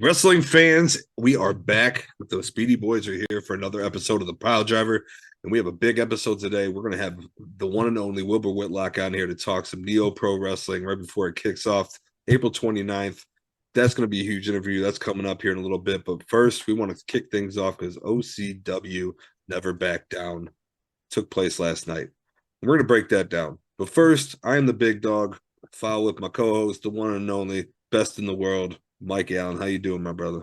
Wrestling fans, we are back. The Speedy Boys are here for another episode of the Piledriver, and we have a big episode today. We're going to have the one and only Wilbur Whitlock on here to talk some NEOPRO Wrestling right before it kicks off April 29th. That's going to be a huge interview. That's coming up here in a little bit. But first, we want to kick things off because OCW Never Back Down took place last night. And we're going to break that down. But first, I am the big dog. Follow with my co-host, the one and only, best in the world, Mike Allen. How you doing, my brother?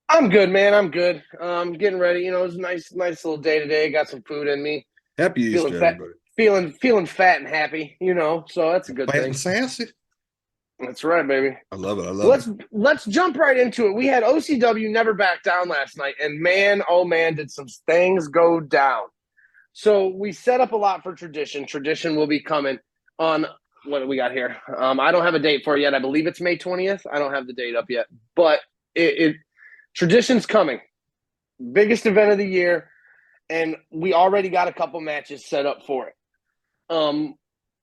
I'm good, man. I'm good. Getting ready. You know, it was a nice little day today. Got some food in me. Happy Easter, everybody. Feeling fat and happy, you know, so that's a good thing. And sassy. That's right, baby. I love it. Let's jump right into it. We had OCW Never Back Down last night, and man, oh man, did some things go down. So we set up a lot for Tradition. Tradition will be coming on what do we got here? I don't have a date for it yet. I believe it's May 20th. I don't have the date up yet, but Tradition's coming. Biggest event of the year, and we already got a couple matches set up for it.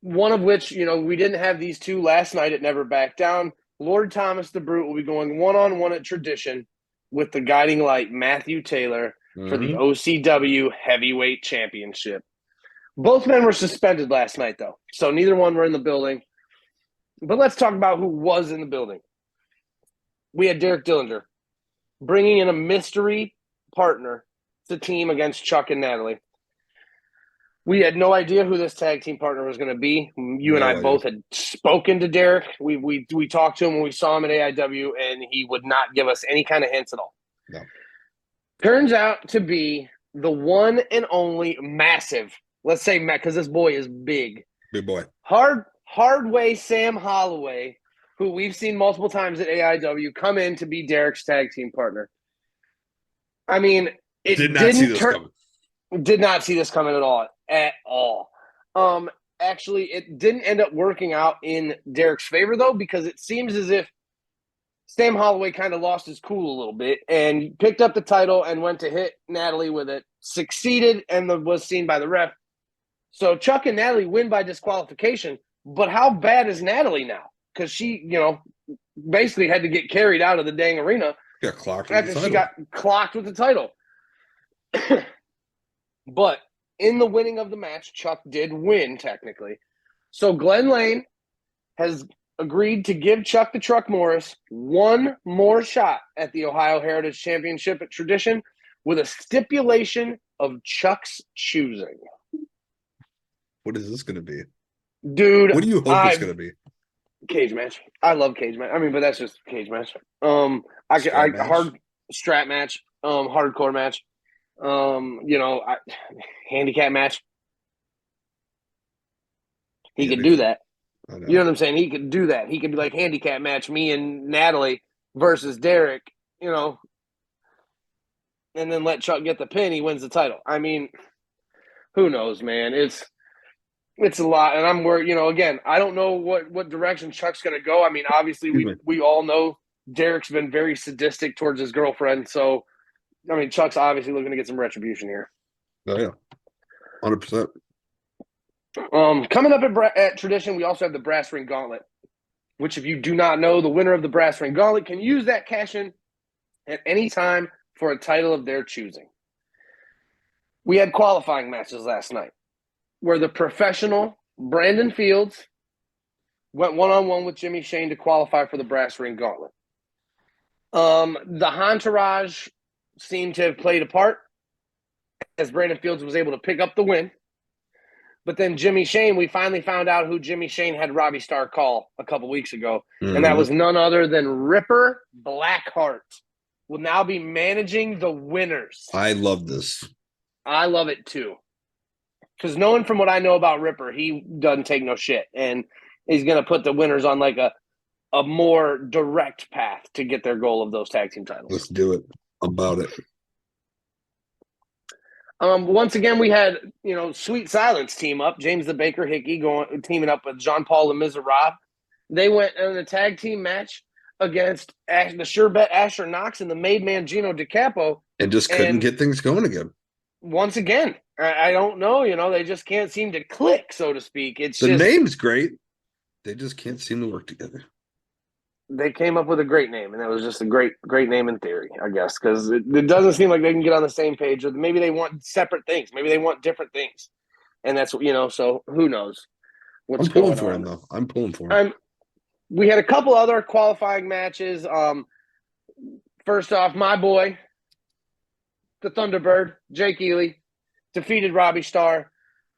One of which, you know, we didn't have these two last night at Never Back Down. Lord Thomas the Brute will be going one-on-one at Tradition with the guiding light, Matthew Taylor, for the OCW Heavyweight Championship. Both men were suspended last night, though, so neither one were in the building. But let's talk about who was in the building. We had Derek Dillinger bringing in a mystery partner to team against Chuck and Natalie. We had no idea who this tag team partner was going to be. You and I both had spoken to Derek. We talked to him when we saw him at AIW, and he would not give us any kind of hints at all. No. Turns out to be the one and only massive, let's say, because this boy is big. Big boy. Hardway Sam Holloway, who we've seen multiple times at AIW, come in to be Derek's tag team partner. I mean, did not see this coming at all. Actually, it didn't end up working out in Derek's favor, though, because it seems as if Sam Holloway kind of lost his cool a little bit and picked up the title and went to hit Natalie with it, succeeded, and was seen by the ref. So Chuck and Natalie win by disqualification, but how bad is Natalie now? Because she, you know, basically had to get carried out of the dang arena after she got clocked with the title. But in the winning of the match, Chuck did win, technically. So Glenn Lane has agreed to give Chuck the Truck Morris one more shot at the Ohio Heritage Championship at Tradition with a stipulation of Chuck's choosing. What is this going to be? Dude, what do you hope it's going to be? Cage match. I love cage match. I mean, but that's just cage match. Hard strap match, hardcore match. Handicap match. He could do that. You know what I'm saying? He could do that. He could be like handicap match, me and Natalie versus Derek, you know, and then let Chuck get the pin. He wins the title. I mean, who knows, man? It's a lot, and I'm worried. You know, again, I don't know what direction Chuck's going to go. I mean, obviously, we all know Derek's been very sadistic towards his girlfriend, so I mean, Chuck's obviously looking to get some retribution here. Oh yeah, 100%. Coming up at Tradition, we also have the Brass Ring Gauntlet, which, if you do not know, the winner of the Brass Ring Gauntlet can use that cash-in at any time for a title of their choosing. We had qualifying matches last night, where the professional Brandon Fields went one-on-one with Jimmy Shane to qualify for the Brass Ring Gauntlet. The Entourage seemed to have played a part, as Brandon Fields was able to pick up the win. But then Jimmy Shane, we finally found out who Jimmy Shane had Robbie Starr call a couple weeks ago, and that was none other than Ripper Blackheart. Will now be managing the winners. I love this. I love it too. Because knowing from what I know about Ripper, he doesn't take no shit, and he's going to put the winners on like a more direct path to get their goal of those tag team titles. Let's do it. I'm about it. Once again, we had Sweet Silence team up. James the Baker Hickey teaming up with Jean Paul Le Miserable. They went in a tag team match against the Sure Bet Asher Knox and the Made Man Gino DiCapo, and just couldn't get things going again. Once again, I don't know. They just can't seem to click, so to speak. It's the name's great. They just can't seem to work together. They came up with a great name, and it was just a great name in theory, I guess, because it doesn't seem like they can get on the same page. Or maybe they want separate things. Maybe they want different things, and that's so who knows what's going on. I'm pulling for him, though. I'm pulling for him. We had a couple other qualifying matches. First off, my boy, the Thunderbird, Jake Ely, defeated Robbie Starr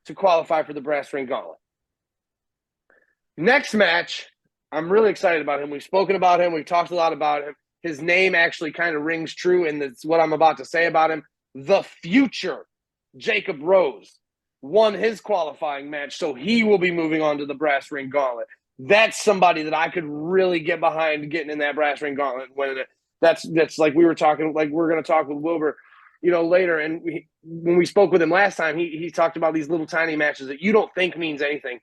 to qualify for the Brass Ring Gauntlet. Next match, I'm really excited about him. We've spoken about him. We've talked a lot about him. His name actually kind of rings true, and that's what I'm about to say about him. The future Jacob Rose won his qualifying match, so he will be moving on to the Brass Ring Gauntlet. That's somebody that I could really get behind getting in that Brass Ring Gauntlet. That's like we were talking, like we're going to talk with Wilbur, later. And when we spoke with him last time, he talked about these little tiny matches that you don't think means anything.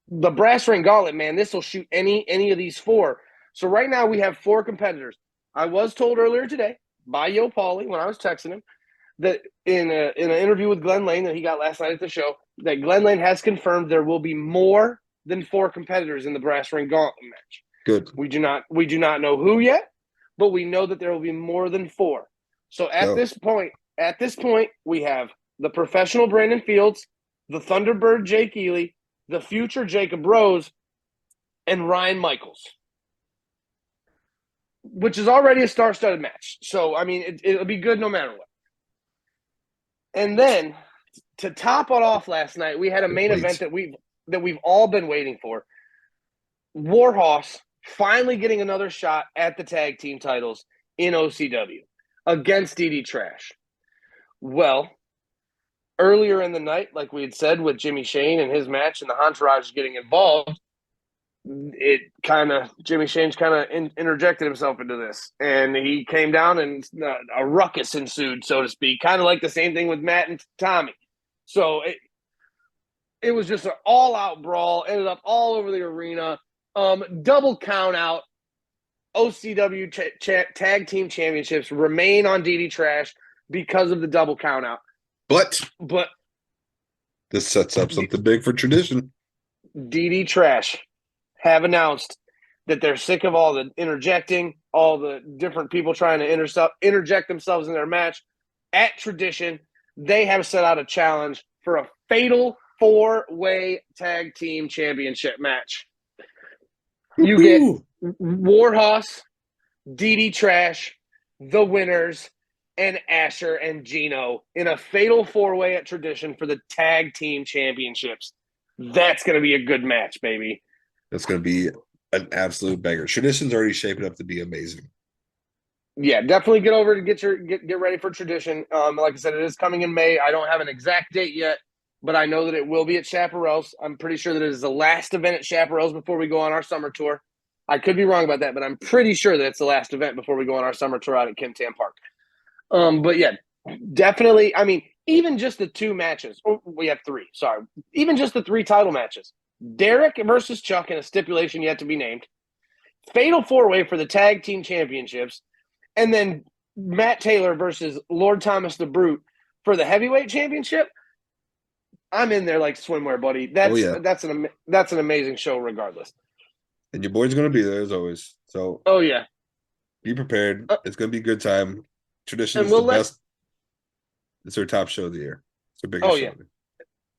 The Brass Ring Gauntlet, man, this will shoot any of these four. So right now we have 4 competitors. I was told earlier today by Yo Paulie when I was texting him that in an interview with Glenn Lane that he got last night at the show, that Glenn Lane has confirmed there will be more than 4 competitors in the Brass Ring Gauntlet match. Good. We do not know who yet, but we know that there will be more than 4. So at this point, we have the professional Brandon Fields, the Thunderbird Jake Ely, the future Jacob Rose, and Ryan Michaels, which is already a star-studded match. So, I mean, it'll be good no matter what. And then, to top it off last night, we had a main event that we've all been waiting for. Warhorse finally getting another shot at the tag team titles in OCW against DD Trash. Well, earlier in the night, like we had said with Jimmy Shane and his match and the Entourage getting involved, Jimmy Shane's kind of interjected himself into this, and he came down and a ruckus ensued, so to speak, kind of like the same thing with Matt and Tommy. So it was just an all-out brawl, ended up all over the arena. Double count out. OCW tag team championships remain on DD Trash because of the double count out. But this sets up something big for tradition. DD Trash have announced that they're sick of all the interjecting, all the different people trying to interject themselves in their match. At Tradition, they have set out a challenge for a fatal 4-way tag team championship match. You get Warhorse, DD Trash, the winners, and Asher and Gino in a fatal 4-way at Tradition for the tag team championships. That's going to be a good match, baby. That's going to be an absolute banger. Tradition's already shaping up to be amazing. Yeah, definitely get over to get ready for Tradition. Like I said, it is coming in May. I don't have an exact date yet, but I know that it will be at Chaparral's. I'm pretty sure that it is the last event at Chaparral's before we go on our summer tour. I could be wrong about that, but I'm pretty sure that it's the last event before we go on our summer tour out at Kim Tam Park. But yeah, definitely. I mean, even just the 2 matches. Oh, we have 3. Sorry. Even just the 3 title matches. Derek versus Chuck in a stipulation yet to be named. Fatal 4-way for the tag team championships. And then Matt Taylor versus Lord Thomas the Brute for the heavyweight championship. I'm in there like swimwear, buddy. That's an amazing show regardless. And your boy's going to be there as always. So be prepared. It's going to be a good time. Tradition is the best. It's our top show of the year. It's our biggest show.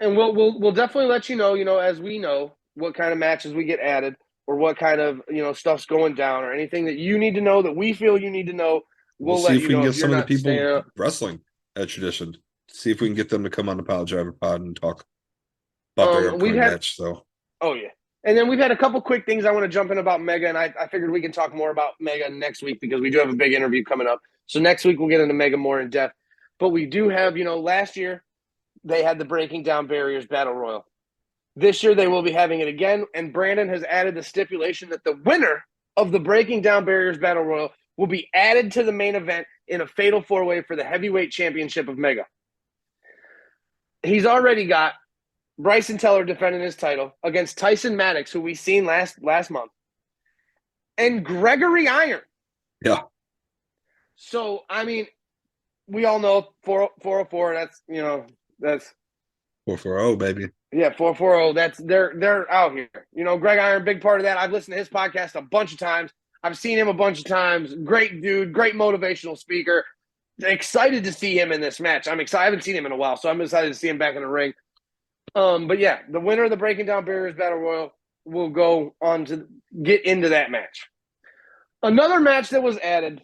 And we'll definitely let you know, as we know what kind of matches we get added or what kind of, stuff's going down or anything that you need to know that we feel you need to know. We'll see if we can get some of the people wrestling at Tradition. See if we can get them to come on the Piledriver pod and talk about their upcoming match. So. Oh, yeah. And then we've had a couple quick things I want to jump in about Mega, and I figured we can talk more about Mega next week because we do have a big interview coming up. So next week we'll get into Mega more in depth. But we do have, last year they had the Breaking Down Barriers Battle Royal. This year they will be having it again, and Brandon has added the stipulation that the winner of the Breaking Down Barriers Battle Royal will be added to the main event in a fatal four-way for the heavyweight championship of Mega. He's already got Bryson Teller defending his title against Tyson Maddox, who we seen last month, and Gregory Iron. Yeah. So, I mean, we all know 404, that's 440, baby. Yeah, 440. That's they're out here. Greg Iron, big part of that. I've listened to his podcast a bunch of times. I've seen him a bunch of times. Great dude, great motivational speaker. Excited to see him in this match. I'm excited. I haven't seen him in a while, so I'm excited to see him back in the ring. But yeah, the winner of the Breaking Down Barriers Battle Royal will go on to get into that match. Another match that was added.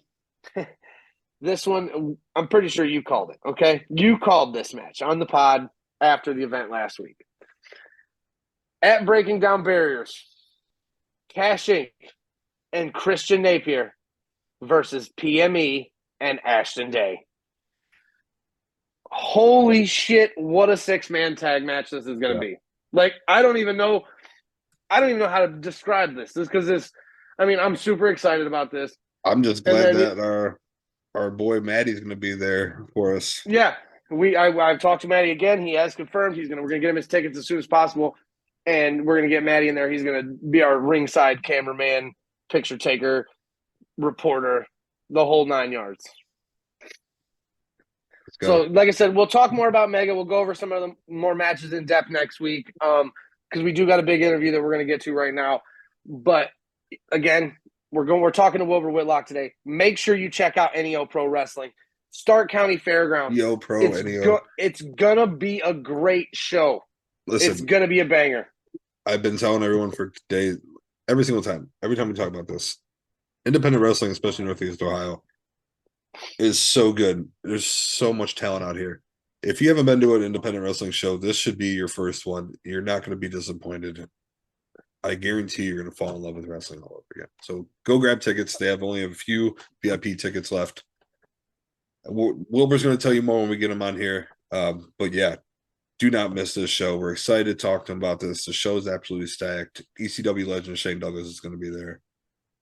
This one, I'm pretty sure you called it. Okay, you called this match on the pod after the event last week. At Breaking Down Barriers, Cash Inc. and Christian Napier versus PME and Ashton Day. Holy shit, what a six-man tag match this is going to be. Like, I don't even know how to describe this. I'm super excited about this. I'm just glad that our boy Maddie's going to be there for us. Yeah. I've talked to Maddie again. He has confirmed we're going to get him his tickets as soon as possible. And we're going to get Maddie in there. He's going to be our ringside cameraman, picture taker, reporter, the whole 9 yards. So, like I said, we'll talk more about Mega. We'll go over some of the more matches in depth next week because we do got a big interview that we're going to get to right now. But, again, we're talking to Wilbur Whitlock today. Make sure you check out NEOPRO Wrestling. Stark County Fairgrounds. It's going to be a great show. Listen, it's going to be a banger. I've been telling everyone for days, every single time, every time we talk about this, independent wrestling, especially Northeast Ohio, is so good. There's so much talent out here. If you haven't been to an independent wrestling show, this should be your first one. You're not going to be disappointed. I guarantee you're going to fall in love with wrestling all over again. So go grab tickets. They have only a few VIP tickets left. Wilbur's going to tell you more when we get him on here. But yeah, do not miss this show. We're excited to talk to him about this. The show is absolutely stacked. ECW legend Shane Douglas is going to be there.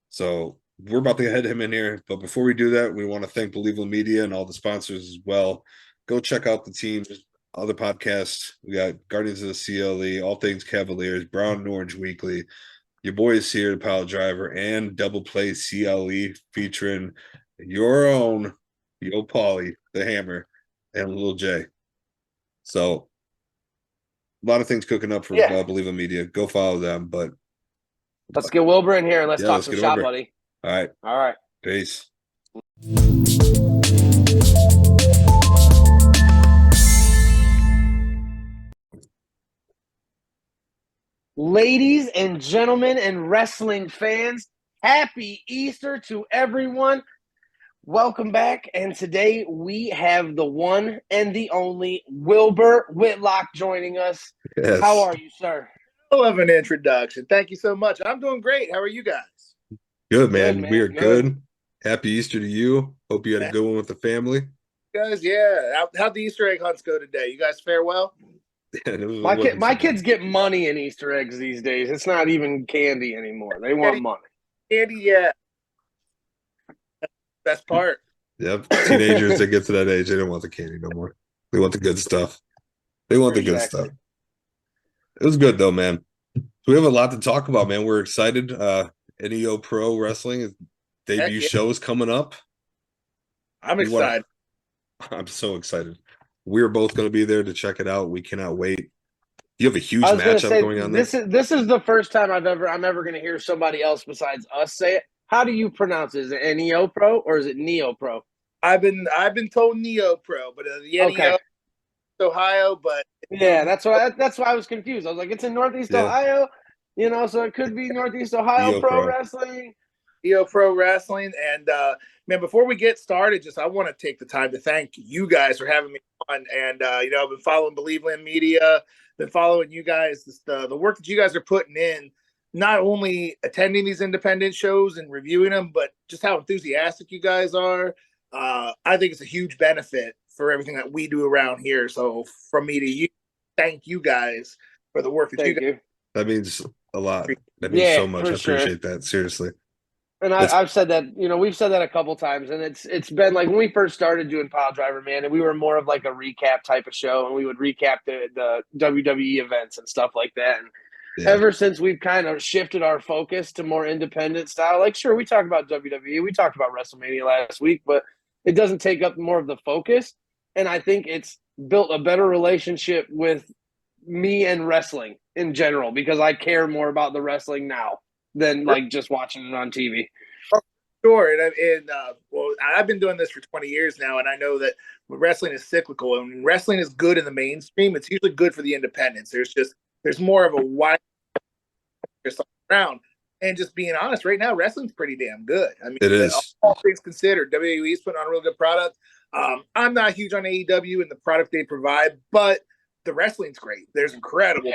So we're about to head him in here. But before we do that, we want to thank Believable Media and all the sponsors as well. Go check out the team, other podcasts. We got Guardians of the CLE, All Things Cavaliers, Brown and Orange Weekly. Your boys here, the Piledriver, and Double Play CLE featuring your own Yo Paulie, the Hammer, and Lil J. So a lot of things cooking up for Believable Media. Go follow them. But let's get Wilbur in here and let's talk some shop, buddy. All right. Peace. Ladies and gentlemen and wrestling fans, happy Easter to everyone. Welcome back. And today we have the one and the only Wilbur Whitlock joining us. Yes. How are you, sir? I love an introduction. Thank you so much. I'm doing great. How are you guys? Good, man. We are good. Happy Easter to you. Hope you had a good one with the family. Guys, yeah. How'd the Easter egg hunts go today? You guys fare well? My kids get money in Easter eggs these days. It's not even candy anymore. They want money. Candy, yeah. Best part. Yep. Teenagers that get to that age, they don't want the candy no more. They want the good stuff. They want the good stuff. It was good though, man. So we have a lot to talk about, man. We're excited. NEOPRO Wrestling debut show is coming up. I'm excited. I'm so excited. We're both going to be there to check it out. We cannot wait. You have a huge matchup going on there. This is the first time I'm ever going to hear somebody else besides us say it. How do you pronounce it? Is it NEOPRO or is it NEOPRO? I've been told NEOPRO, but the NEO Ohio, but yeah, that's why I was confused. I was like, it's in Northeast Ohio, so it could be Northeast Ohio Pro Wrestling. NEOPRO Wrestling. And man, before we get started, I want to take the time to thank you guys for having me on. And I've been following Believable Media, been following you guys, the work that you guys are putting in, not only attending these independent shows and reviewing them, but just how enthusiastic you guys are. I think it's a huge benefit for everything that we do around here. So from me to you, thank you guys for the work that Thank you. That means a lot. That means so much. for I sure. appreciate that. Seriously. And I've said that, we've said that a couple times, and it's been like when we first started doing Piledriver, man, and we were more of like a recap type of show, and we would recap the WWE events and stuff like that. And ever since we've kind of shifted our focus to more independent style, like sure, we talk about WWE, we talked about WrestleMania last week, but it doesn't take up more of the focus. And I think it's built a better relationship with me and wrestling in general because I care more about the wrestling now than like just watching it on TV. Sure, and well, I've been doing this for 20 years now, and I know that wrestling is cyclical. And when wrestling is good in the mainstream, it's usually good for the independents. There's more of a wide around. And just being honest, right now wrestling's pretty damn good. I mean, it is. All things considered, WWE's putting on a real good product. I'm not huge on AEW and the product they provide, but the wrestling's great. There's incredible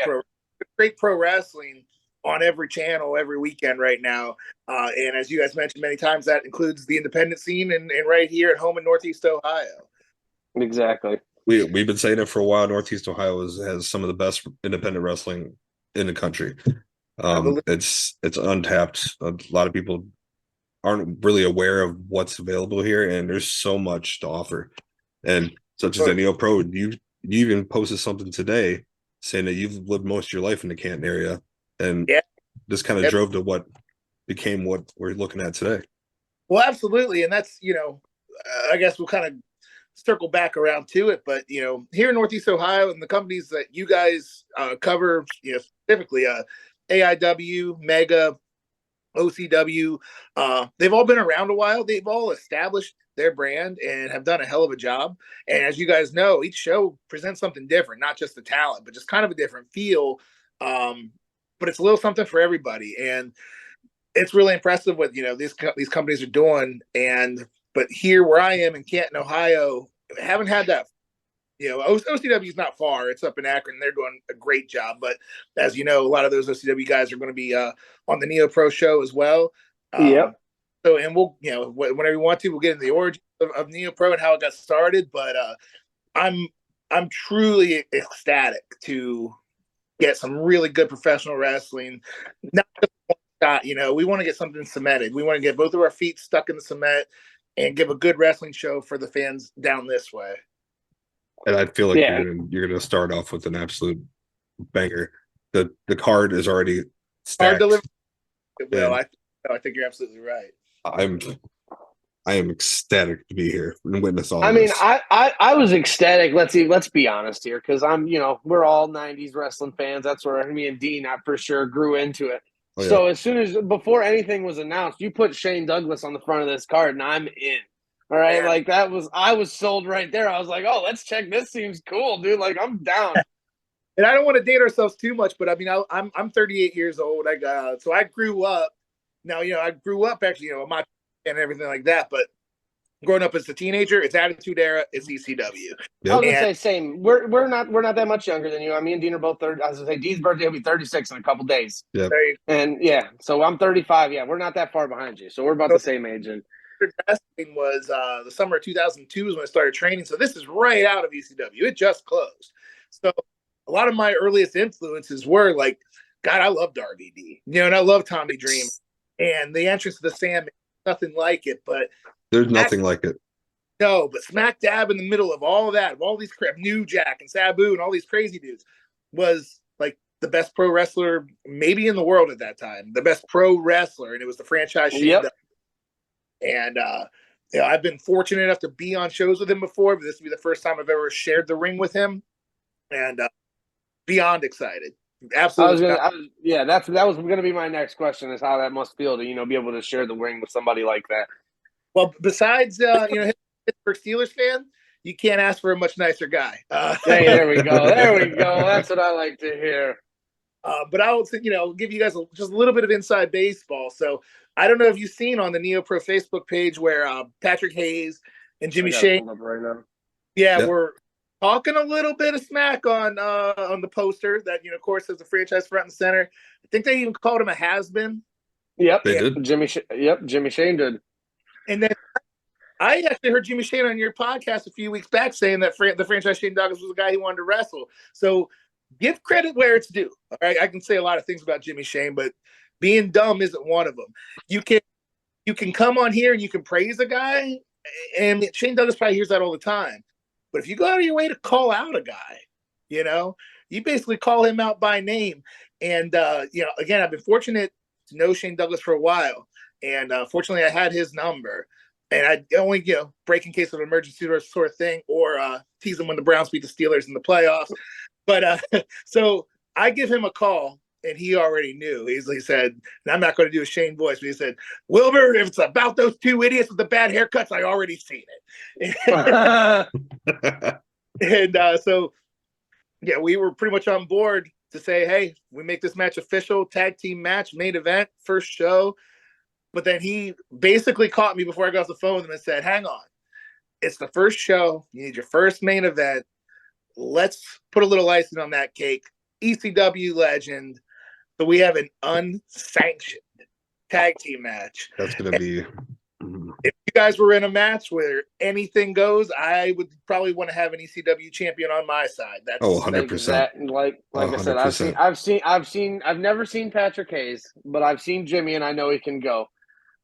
great pro wrestling on every channel every weekend right now. And as you guys mentioned many times, that includes the independent scene and right here at home in Northeast Ohio. Exactly. We've been saying it for a while. Northeast Ohio has some of the best independent wrestling in the country. It's untapped. A lot of people aren't really aware of what's available here, and there's so much to offer. And such as NEOPRO, you even posted something today saying that you've lived most of your life in the Canton area. And this kind of drove to what became what we're looking at today. Well, absolutely. And that's, I guess we'll kind of circle back around to it. But, here in Northeast Ohio and the companies that you guys cover, specifically AIW, Mega, OCW, they've all been around a while. They've all established their brand and have done a hell of a job. And as you guys know, each show presents something different, not just the talent, but just kind of a different feel. But it's a little something for everybody, and it's really impressive what these companies are doing. But here where I am in Canton, Ohio, haven't had that. OCW is not far; it's up in Akron. They're doing a great job. But as you know, a lot of those OCW guys are going to be on the NEOPRO show as well. So, and we'll whenever you want to, we'll get into the origin of NEOPRO and how it got started. But I'm truly ecstatic to get some really good professional wrestling. Not just one shot, we want to get something cemented. We want to get both of our feet stuck in the cement and give a good wrestling show for the fans down this way. And I feel like you're gonna start off with an absolute banger. The card is already stacked. Well, I think you're absolutely right. I am ecstatic to be here and witness all this. This. I was ecstatic. Let's be honest here, because we're all '90s wrestling fans. That's where me and Dean, I for sure grew into it. Oh, yeah. So as soon as before anything was announced, you put Shane Douglas on the front of this card, and I'm in. All right, I was sold right there. I was like, oh, let's check. This seems cool, dude. Like I'm down. And I don't want to date ourselves too much, but I mean, I'm 38 years old. So I grew up. Now, I grew up actually, my and everything like that. But growing up as a teenager, it's Attitude Era, it's ECW. Yep. I was gonna say same. We're not that much younger than you. Me and Dean are both 30. I was gonna say Dean's birthday will be 36 in a couple days. Yeah. And so I'm 35. Yeah, we're not that far behind you. So we're about the same age. And wrestling was the summer of 2002 is when I started training. So this is right out of ECW. It just closed. So a lot of my earliest influences were like, God, I loved RVD. And I love Tommy Dreamer. And the entrance to the Sandman, nothing like it. But there's nothing like it. No, but smack dab in the middle of all that, of all these crap, New Jack and Sabu and all these crazy dudes, was like the best pro wrestler maybe in the world at that time. The best pro wrestler, and it was the franchise. Yep. And I've been fortunate enough to be on shows with him before, but this will be the first time I've ever shared the ring with him, and beyond excited. Absolutely. That was going to be my next question: is how that must feel to be able to share the ring with somebody like that. Well, besides Pittsburgh Steelers fan, you can't ask for a much nicer guy. Hey, there we go. That's what I like to hear. But I will, give you guys just a little bit of inside baseball. So I don't know if you've seen on the NEOPRO Facebook page where Patrick Hayes and Jimmy Shane, right now. We're talking a little bit of smack on the poster that of course has the franchise front and center. I think they even called him a has-been. Yep, they did. Jimmy Shane did. And then I actually heard Jimmy Shane on your podcast a few weeks back saying that the franchise Shane Douglas was the guy he wanted to wrestle. So give credit where it's due. All right, I can say a lot of things about Jimmy Shane, but being dumb isn't one of them. You can come on here and you can praise a guy, and Shane Douglas probably hears that all the time. But if you go out of your way to call out a guy, you basically call him out by name. And again, I've been fortunate to know Shane Douglas for a while, and fortunately, I had his number. And I only, break in case of an emergency sort of thing, or tease him when the Browns beat the Steelers in the playoffs. But so I give him a call, and he already knew. He said, and I'm not going to do a Shane voice, but he said, Wilbur, if it's about those two idiots with the bad haircuts, I already seen it. And so, yeah, we were pretty much on board to say, hey, we make this match official, tag team match, main event, first show. But then he basically caught me before I got off the phone with him and said, hang on, it's the first show. You need your first main event. Let's put a little icing on that cake. ECW legend. So we have an unsanctioned tag team match. That's going to be... If you guys were in a match where anything goes, I would probably want to have an ECW champion on my side. That's 100%. Like 100%. I said, I've never seen Patrick Hayes, but I've seen Jimmy, and I know he can go.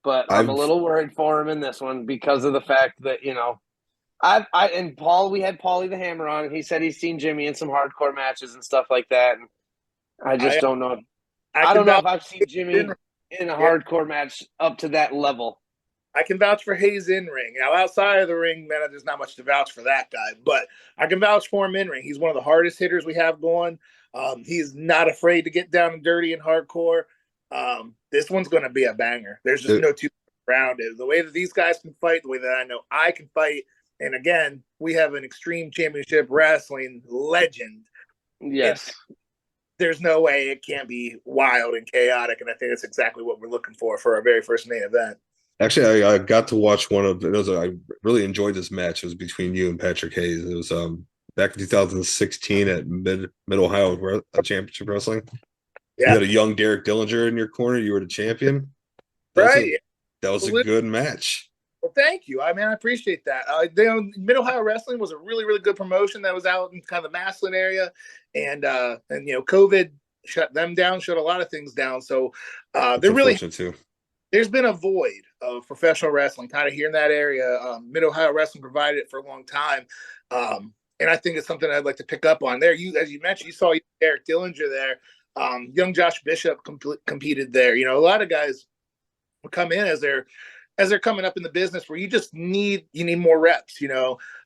But I'm a little worried for him in this one because of the fact that, and Paul, we had Paulie the Hammer on, and he said he's seen Jimmy in some hardcore matches and stuff like that. And I just don't know. I don't know if I've seen Jimmy in a hardcore match up to that level. I can vouch for Hayes in ring. Now, outside of the ring, man, there's not much to vouch for that guy, but I can vouch for him in ring. He's one of the hardest hitters we have going. He's not afraid to get down and dirty and hardcore. This one's going to be a banger. There's just no two around it. The way that these guys can fight, the way that I know I can fight. And again, we have an Extreme Championship Wrestling legend. Yes. There's no way it can't be wild and chaotic. And I think that's exactly what we're looking for our very first main event. Actually, I got to watch one of it. I really enjoyed this match. It was between you and Patrick Hayes. It was back in 2016 at Mid Ohio Championship Wrestling. Yeah. You had a young Derek Dillinger in your corner. You were the champion. That was a good match. Well, thank you. I appreciate that. Mid Ohio Wrestling was a really, really good promotion that was out in kind of the Massillon area, and COVID shut them down, shut a lot of things down. So they're really too. There's been a void of professional wrestling kind of here in that area. Mid Ohio Wrestling provided it for a long time. And I think it's something I'd like to pick up on there. As you mentioned, you saw Derek Dillinger there. Young Josh Bishop competed there. A lot of guys will come in as they're coming up in the business where you need more reps, in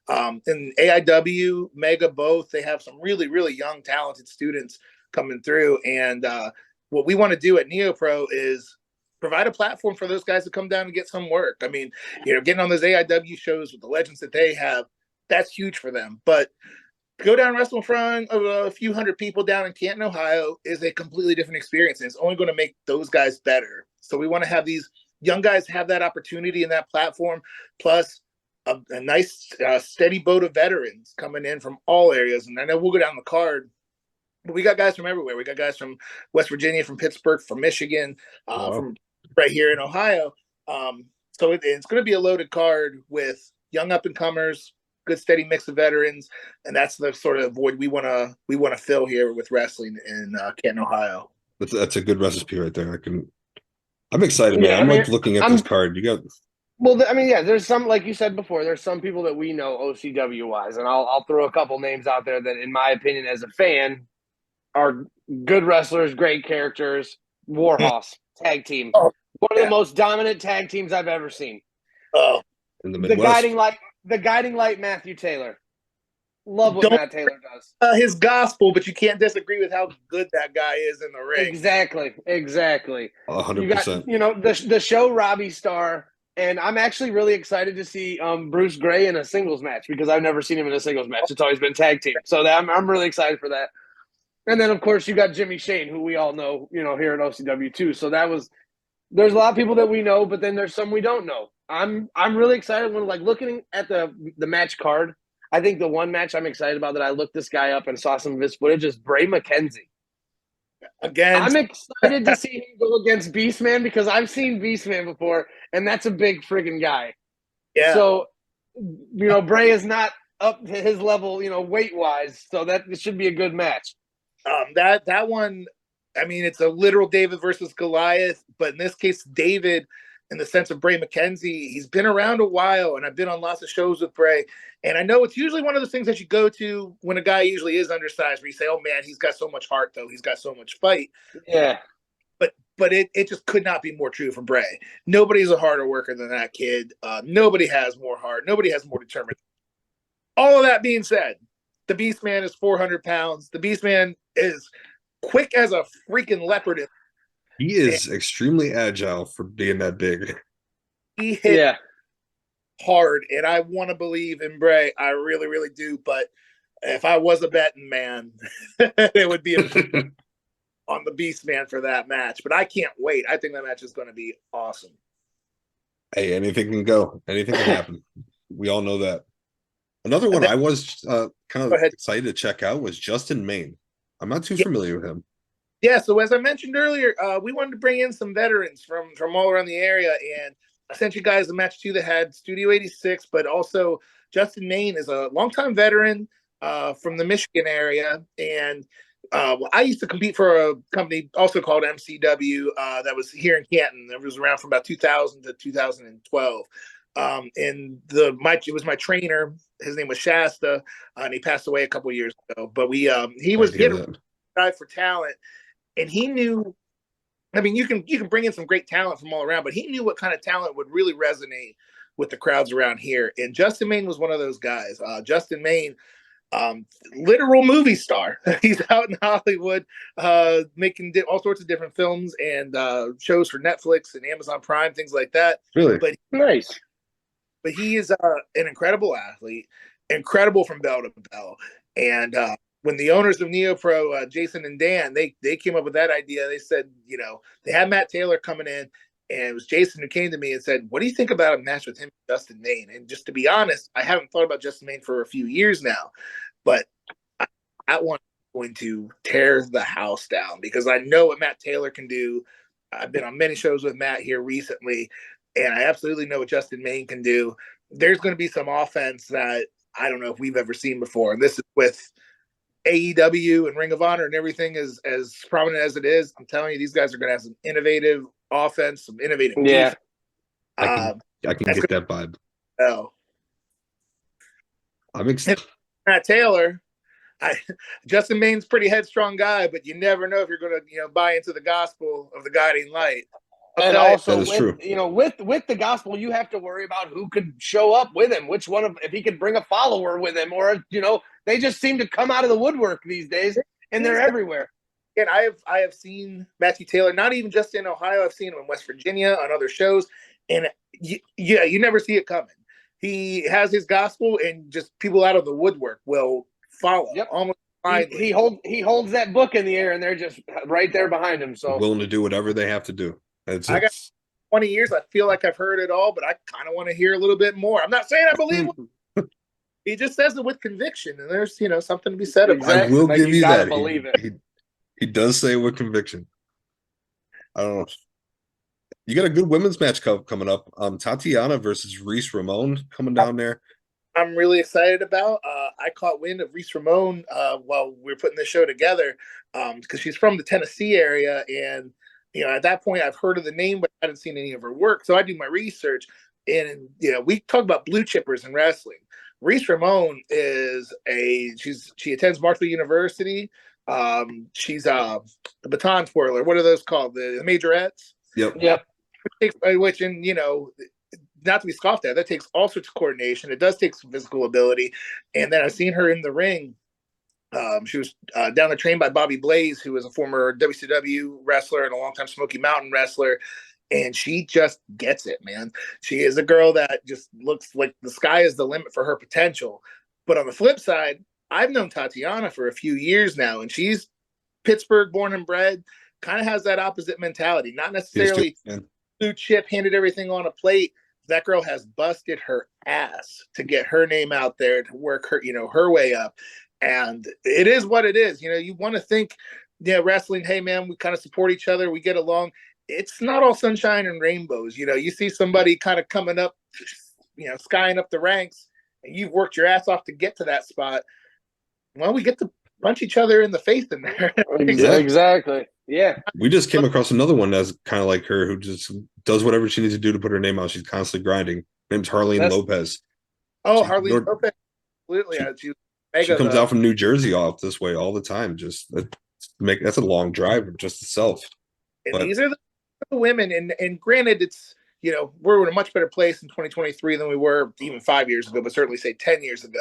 AIW, Mega, both, they have some really, really young, talented students coming through. And what we want to do at NEOPRO is provide a platform for those guys to come down and get some work. Getting on those AIW shows with the legends that they have, that's huge for them. But go down and wrestle in front of a few hundred people down in Canton, Ohio is a completely different experience. And it's only going to make those guys better. So we want to have these young guys have that opportunity and that platform, plus a nice steady boat of veterans coming in from all areas. And I know we'll go down the card, but we got guys from everywhere. We got guys from West Virginia, from Pittsburgh, from Michigan, from right here in Ohio. So it's going to be a loaded card with young up-and-comers, good steady mix of veterans, and that's the sort of void we want to fill here with wrestling in Canton, Ohio. That's a good recipe right there. I'm excited, man. I'm looking at this card. You got. Well, there's some, like you said before, there's some people that we know OCW wise, and I'll throw a couple names out there that, in my opinion, as a fan, are good wrestlers, great characters. Warhorse tag team, one of the most dominant tag teams I've ever seen. In the Midwest. The guiding light, Matthew Taylor. Love what Matt Taylor does. His gospel, but you can't disagree with how good that guy is in the ring. Exactly. 100%. The show Robbie Starr, and I'm actually really excited to see Bruce Gray in a singles match because I've never seen him in a singles match. It's always been tag team, so I'm really excited for that. And then of course you got Jimmy Shane, who we all know, here at OCW too. So there's a lot of people that we know, but then there's some we don't know. I'm really excited when looking at the match card. I think the one match I'm excited about that I looked this guy up and saw some of his footage is Bray McKenzie. Again, I'm excited to see him go against Beastman because I've seen Beastman before, and that's a big friggin' guy. Yeah. So, Bray is not up to his level, weight wise. So that should be a good match. That one, I mean, it's a literal David versus Goliath, but in this case, David, in the sense of Bray McKenzie, he's been around a while, and I've been on lots of shows with Bray, and I know it's usually one of those things that you go to when a guy usually is undersized, where you say, "Oh man, he's got so much heart, though. He's got so much fight." Yeah. But it just could not be more true for Bray. Nobody's a harder worker than that kid. Nobody has more heart. Nobody has more determination. All of that being said, the Beast Man is 400 pounds. The Beast Man is quick as a freaking leopard. He is extremely agile for being that big. He hit hard, and I want to believe in Bray. I really, really do. But if I was a betting man, it would be on the Beast Man for that match. But I can't wait. I think that match is going to be awesome. Hey, anything can go. Anything can happen. We all know that. Another one I was kind of excited to check out was Justin Maine. I'm not too familiar with him. Yeah, so as I mentioned earlier, we wanted to bring in some veterans from all around the area, and I sent you guys a match too that had Studio 86, but also Justin Maine is a longtime veteran from the Michigan area, and I used to compete for a company also called MCW that was here in Canton. That was around from about 2000 to 2012. And it was my trainer. His name was Shasta, and he passed away a couple of years ago. But he was getting a guy for talent, and he knew. I mean, you can bring in some great talent from all around, but he knew what kind of talent would really resonate with the crowds around here. And Justin Maine was one of those guys. Justin Maine, literal movie star. He's out in Hollywood, making all sorts of different films and shows for Netflix and Amazon Prime, things like that. Really? But nice. But he is an incredible athlete, incredible from bell to bell. And when the owners of NeoPro, Jason and Dan, they came up with that idea. They said, they had Matt Taylor coming in, and it was Jason who came to me and said, "What do you think about a match with him and Justin Maine?" And just to be honest, I haven't thought about Justin Maine for a few years now, but that one is going to tear the house down because I know what Matt Taylor can do. I've been on many shows with Matt here recently, and I absolutely know what Justin Maine can do. There's going to be some offense that I don't know if we've ever seen before. And this is with AEW and Ring of Honor and everything as prominent as it is. I'm telling you, these guys are going to have some innovative offense, some innovative defense. I can get that vibe. Oh, I'm excited. Matt Taylor, Justin Maine's pretty headstrong guy, but you never know if you're going to buy into the gospel of the guiding light. And also, with with the gospel, you have to worry about who could show up with him. Which one if he could bring a follower with him, or they just seem to come out of the woodwork these days, and they're everywhere. And I have seen Matthew Taylor, not even just in Ohio. I've seen him in West Virginia on other shows, and you never see it coming. He has his gospel, and just people out of the woodwork will follow. Yep. Almost he holds that book in the air, and they're just right there behind him. So willing to do whatever they have to do. I got 20 years. I feel like I've heard it all, but I kind of want to hear a little bit more. I'm not saying I believe him. He just says it with conviction, and there's something to be said about it. I will give you that. Believe it. He does say it with conviction. I don't know. You got a good women's match coming up. Tatiana versus Reese Ramon coming down there. I'm really excited about. I caught wind of Reese Ramon while we were putting this show together because she's from the Tennessee area, and at that point I've heard of the name, but I hadn't seen any of her work. So I do my research, and we talk about blue chippers in wrestling. Reese Ramon she attends Marshall University. She's a baton twirler. What are those called? The majorettes. Yep. Which, and not to be scoffed at, that takes all sorts of coordination. It does take some physical ability. And then I've seen her in the ring. She was down the train by Bobby Blaze, who was a former WCW wrestler and a longtime Smoky Mountain wrestler. And she just gets it, man. She is a girl that just looks like the sky is the limit for her potential. But on the flip side, I've known Tatiana for a few years now, and she's Pittsburgh born and bred, kind of has that opposite mentality. Not necessarily blue chip, handed everything on a plate. That girl has busted her ass to get her name out there, to work her, her way up. And it is what it is. You want to think, wrestling, hey man, we kind of support each other, we get along. It's not all sunshine and rainbows. You see somebody kind of coming up skying up the ranks, and you've worked your ass off to get to that spot. Well, we get to punch each other in the face in there. Exactly. Yeah. We just came across another one that's kind of like her, who just does whatever she needs to do to put her name out. She's constantly grinding. Her name's Harleen Lopez. Harleen Lopez. Absolutely. She comes out from New Jersey off this way all the time. That's a long drive just itself. And these are the women, and granted, it's we're in a much better place in 2023 than we were even 5 years ago, but certainly say 10 years ago.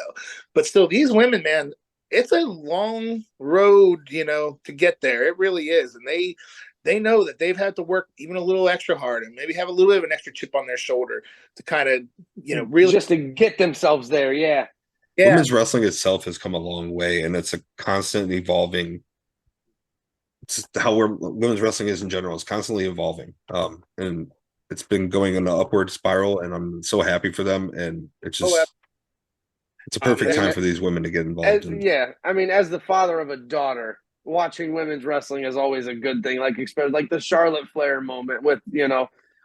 But still, these women, man, it's a long road, to get there. It really is. And they know that they've had to work even a little extra hard and maybe have a little bit of an extra chip on their shoulder to kind of, really just to get themselves there. Yeah. Women's wrestling itself has come a long way, and it's a constant evolving. It's how women's wrestling is in general. It's constantly evolving. And it's been going in an upward spiral, and I'm so happy for them. And it's just, it's a perfect time for these women to get involved. As the father of a daughter, watching women's wrestling is always a good thing. Like the Charlotte Flair moment with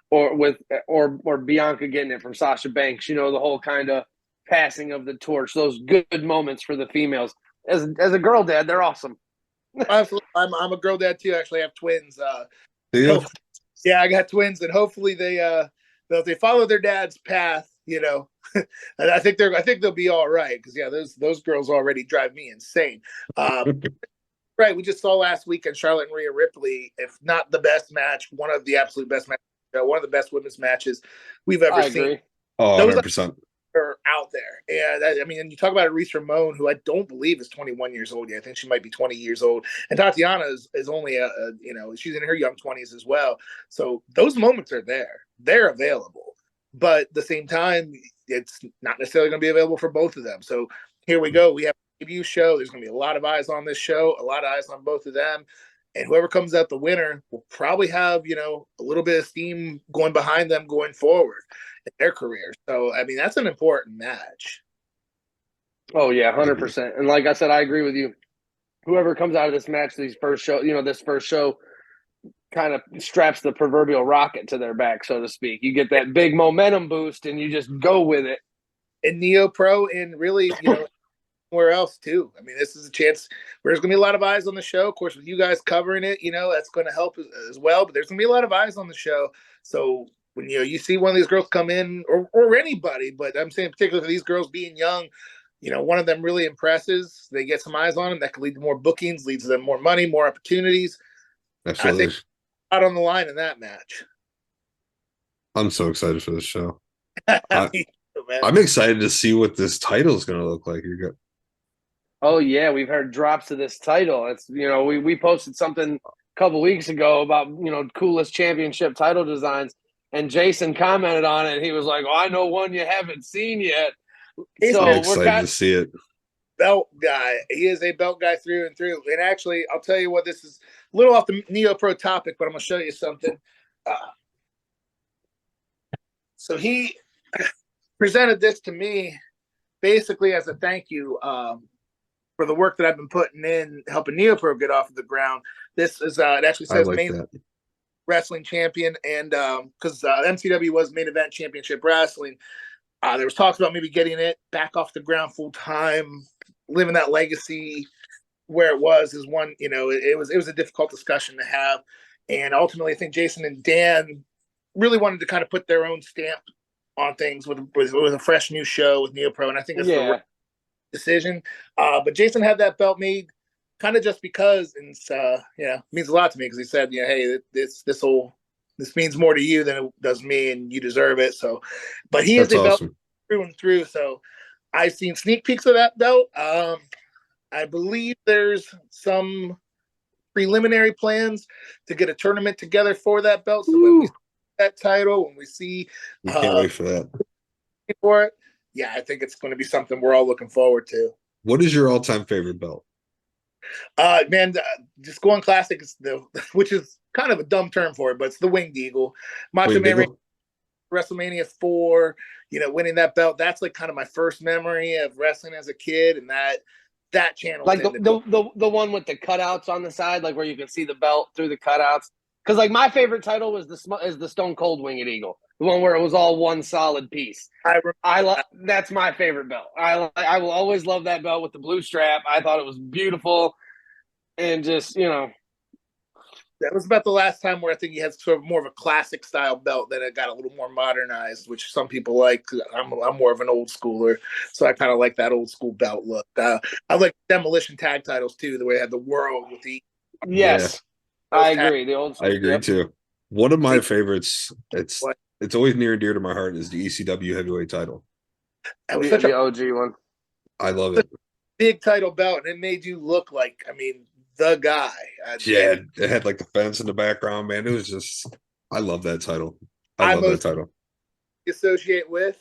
or Bianca getting it from Sasha Banks. The whole kind of passing of the torch. Those good moments for the females. As a girl dad, they're awesome. Absolutely. I'm a girl dad too. Actually, I have twins. Yeah, I got twins, and hopefully they follow their dad's path. And I think they'll be all right, because those girls already drive me insane. Right, we just saw last weekend Charlotte and Rhea Ripley, if not the best match, one of the absolute best matches, one of the best women's matches we've ever seen. Oh, 100%. Are out there. And you talk about Reese Ramon, who I don't believe is 21 years old yet. I think she might be 20 years old. And Tatiana is only she's in her young 20s as well. So those moments are there. They're available. But at the same time, it's not necessarily going to be available for both of them. So here we go. We have a debut show. There's going to be a lot of eyes on this show, a lot of eyes on both of them. And whoever comes out the winner will probably have, a little bit of steam going behind them going forward in their career. So, that's an important match. Oh, yeah, 100%. And like I said, I agree with you. Whoever comes out of this match, this first show kind of straps the proverbial rocket to their back, so to speak. You get that big momentum boost, and you just go with it. And NEOPRO, and really, somewhere else too. This is a chance where there's going to be a lot of eyes on the show. Of course, with you guys covering it, that's going to help as well. But there's going to be a lot of eyes on the show. So when you see one of these girls come in, or anybody, but I'm saying particularly for these girls being young, one of them really impresses. They get some eyes on them. That could lead to more bookings, leads to them more money, more opportunities. Absolutely. I think out on the line in that match. I'm so excited for this show. I'm excited to see what this title is going to look like. Oh yeah, we've heard drops of this title. It's we posted something a couple weeks ago about coolest championship title designs, and Jason commented on it. And he was like, "Oh, I know one you haven't seen yet." So I'm excited to see it. Belt guy. He is a belt guy through and through. And actually, I'll tell you what. This is a little off the NEOPRO topic, but I'm going to show you something. So he presented this to me basically as a thank you for the work that I've been putting in helping NEOPRO get off of the ground. This is it actually says main wrestling champion, and because MCW was main event championship wrestling, there was talks about maybe getting it back off the ground full time, living that legacy where it was is one. It was a difficult discussion to have, and ultimately I think Jason and Dan really wanted to kind of put their own stamp on things with a fresh new show with NEOPRO, and I think it's the right decision. But Jason had that belt made kind of just because, and it means a lot to me, because he said, hey, this means more to you than it does me, and you deserve it. So, but he is a belt through and through. So I've seen sneak peeks of that belt. I believe there's some preliminary plans to get a tournament together for that belt. So when we see that title, when we see, you can't wait for that. For it, I think it's going to be something we're all looking forward to. What is your all-time favorite belt? Just going classic, which is kind of a dumb term for it, but it's the Winged Eagle. Macho Man WrestleMania 4, winning that belt. That's like kind of my first memory of wrestling as a kid, and that channel. Like the one with the cutouts on the side, like where you can see the belt through the cutouts. Because like my favorite title was the Stone Cold Winged Eagle. the one where it was all one solid piece. I love. That's my favorite belt. I will always love that belt with the blue strap. I thought it was beautiful, and just That was about the last time where I think he had sort of more of a classic style belt. Then it got a little more modernized, which some people like. I'm more of an old schooler, so I kind of like that old school belt look. I like Demolition tag titles too, the way it had the world with the. yes, Yeah. I agree. The old school. I agree too. One of my favorites. It's always near and dear to my heart is the ECW heavyweight title. That was the, such a OG one. I love it. big title belt, and it made you look like, the guy. Yeah, it had like the fence in the background, man. It was just, I love that title. I love that title. Associate with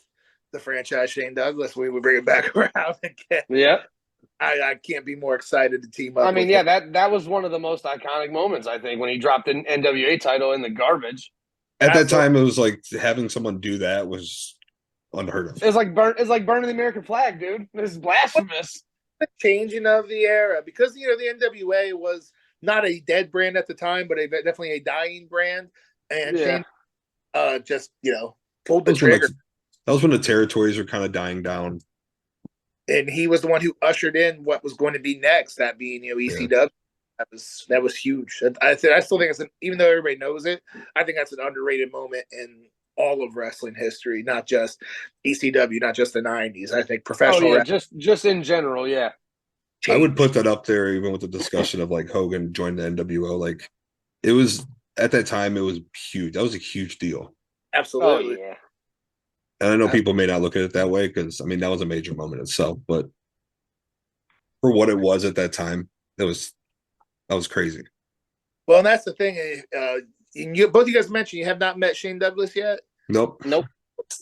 the franchise Shane Douglas. We would bring it back around again. Yeah. I can't be more excited to team up. I mean, that was one of the most iconic moments, I think, when he dropped an NWA title in the garbage. At that time, it was like having someone do that was unheard of. It's like burning the American flag, dude. This is blasphemous. The changing of the era, because the NWA was not a dead brand at the time, but definitely a dying brand, and Shane just pulled the trigger. That was when the territories were kind of dying down, and he was the one who ushered in what was going to be next, that being ECW. Yeah. That was huge. I still think even though everybody knows it, I think that's an underrated moment in all of wrestling history, not just ECW, not just the 90s. I think professional wrestling, just in general, yeah. I would put that up there even with the discussion of like Hogan joined the NWO. Like, it was at that time, it was huge. That was a huge deal. Absolutely. Oh, yeah. And I know people may not look at it that way because that was a major moment itself, but for what it was at that time, that was crazy. Well, and that's the thing. Both of you guys mentioned you have not met Shane Douglas yet. Nope.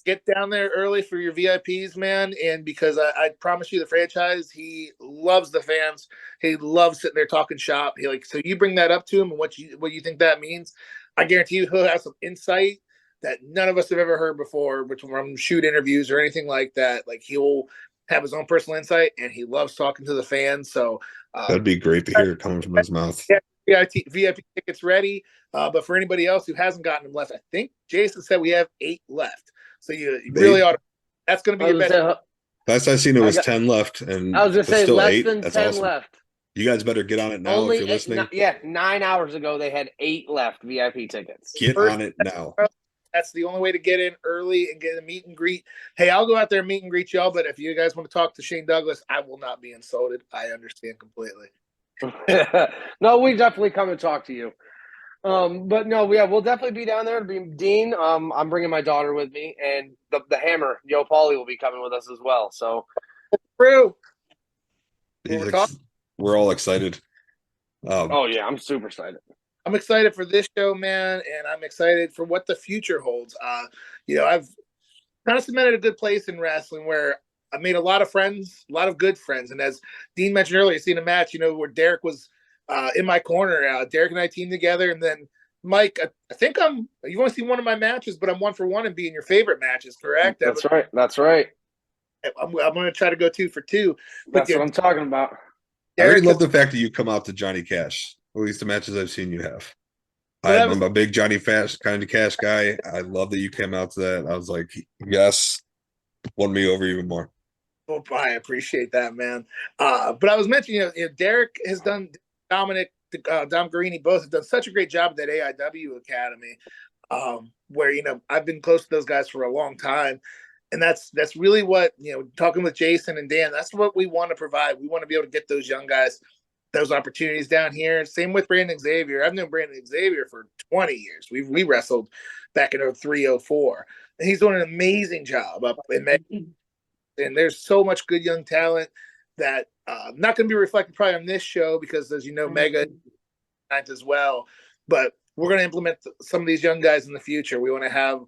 Get down there early for your VIPs, man. And because I promise you, the franchise, he loves the fans. He loves sitting there talking shop. So you bring that up to him and what you think that means. I guarantee you he'll have some insight that none of us have ever heard before, from shoot interviews or anything like that. Like, he'll have his own personal insight, and he loves talking to the fans. So that'd be great to hear it coming from his mouth. Yeah, VIP tickets ready. But for anybody else who hasn't gotten them left, I think Jason said we have 8 left. So you really ought to. That's going to be your best. Last I seen it was 10 left, and I was going to say still less 8. than That's 10 awesome. left. You guys better get on it now if you're listening. 9 hours ago they had 8 left VIP tickets. Get on it now. That's the only way to get in early and get a meet and greet. Hey, I'll go out there and meet and greet y'all, but if you guys want to talk to Shane Douglas, I will not be insulted. I understand completely. No, we definitely come and talk to you. But no, we'll definitely be down there. Dean, I'm bringing my daughter with me, and the Hammer, Yo Paulie, will be coming with us as well. So, true. We're all excited. Oh yeah, I'm super excited. I'm excited for this show, man, and I'm excited for what the future holds. I've kind of cemented a good place in wrestling where I made a lot of friends, a lot of good friends. And as Dean mentioned earlier, seen a match, where Derek was in my corner. Derek and I teamed together, and then Mike, I think you've only seen one of my matches, but I'm 1 for 1 in being your favorite matches, correct? That's right. I'm going to try to go 2 for 2. That's what I'm talking about. I really love the fact that you come out to Johnny Cash. At least the matches I've seen you have. I'm a big Johnny Cash guy. I love that you came out to that. I was like, yes, won me over even more. Well, I appreciate that, man. But I was mentioning, Derek has done, Dominic, Dom Guarini, both have done such a great job at that AIW Academy, where, I've been close to those guys for a long time. And that's really what, talking with Jason and Dan, that's what we want to provide. We want to be able to get those young guys those opportunities down here. Same with Brandon Xavier. I've known Brandon Xavier for 20 years. We wrestled back in 03, 04. And he's doing an amazing job up in Mexico. And there's so much good young talent that not going to be reflected probably on this show because, as you know, Mega as well. But we're going to implement some of these young guys in the future. We want to have,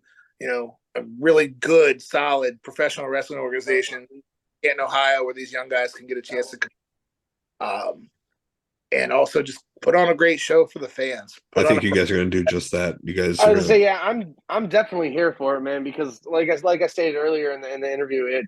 a really good, solid professional wrestling organization in Ohio where these young guys can get a chance to and also just put on a great show for the fans. I think you guys are going to do just that. You guys. I was gonna say, yeah, I'm definitely here for it, man. Because like I stated earlier in the interview,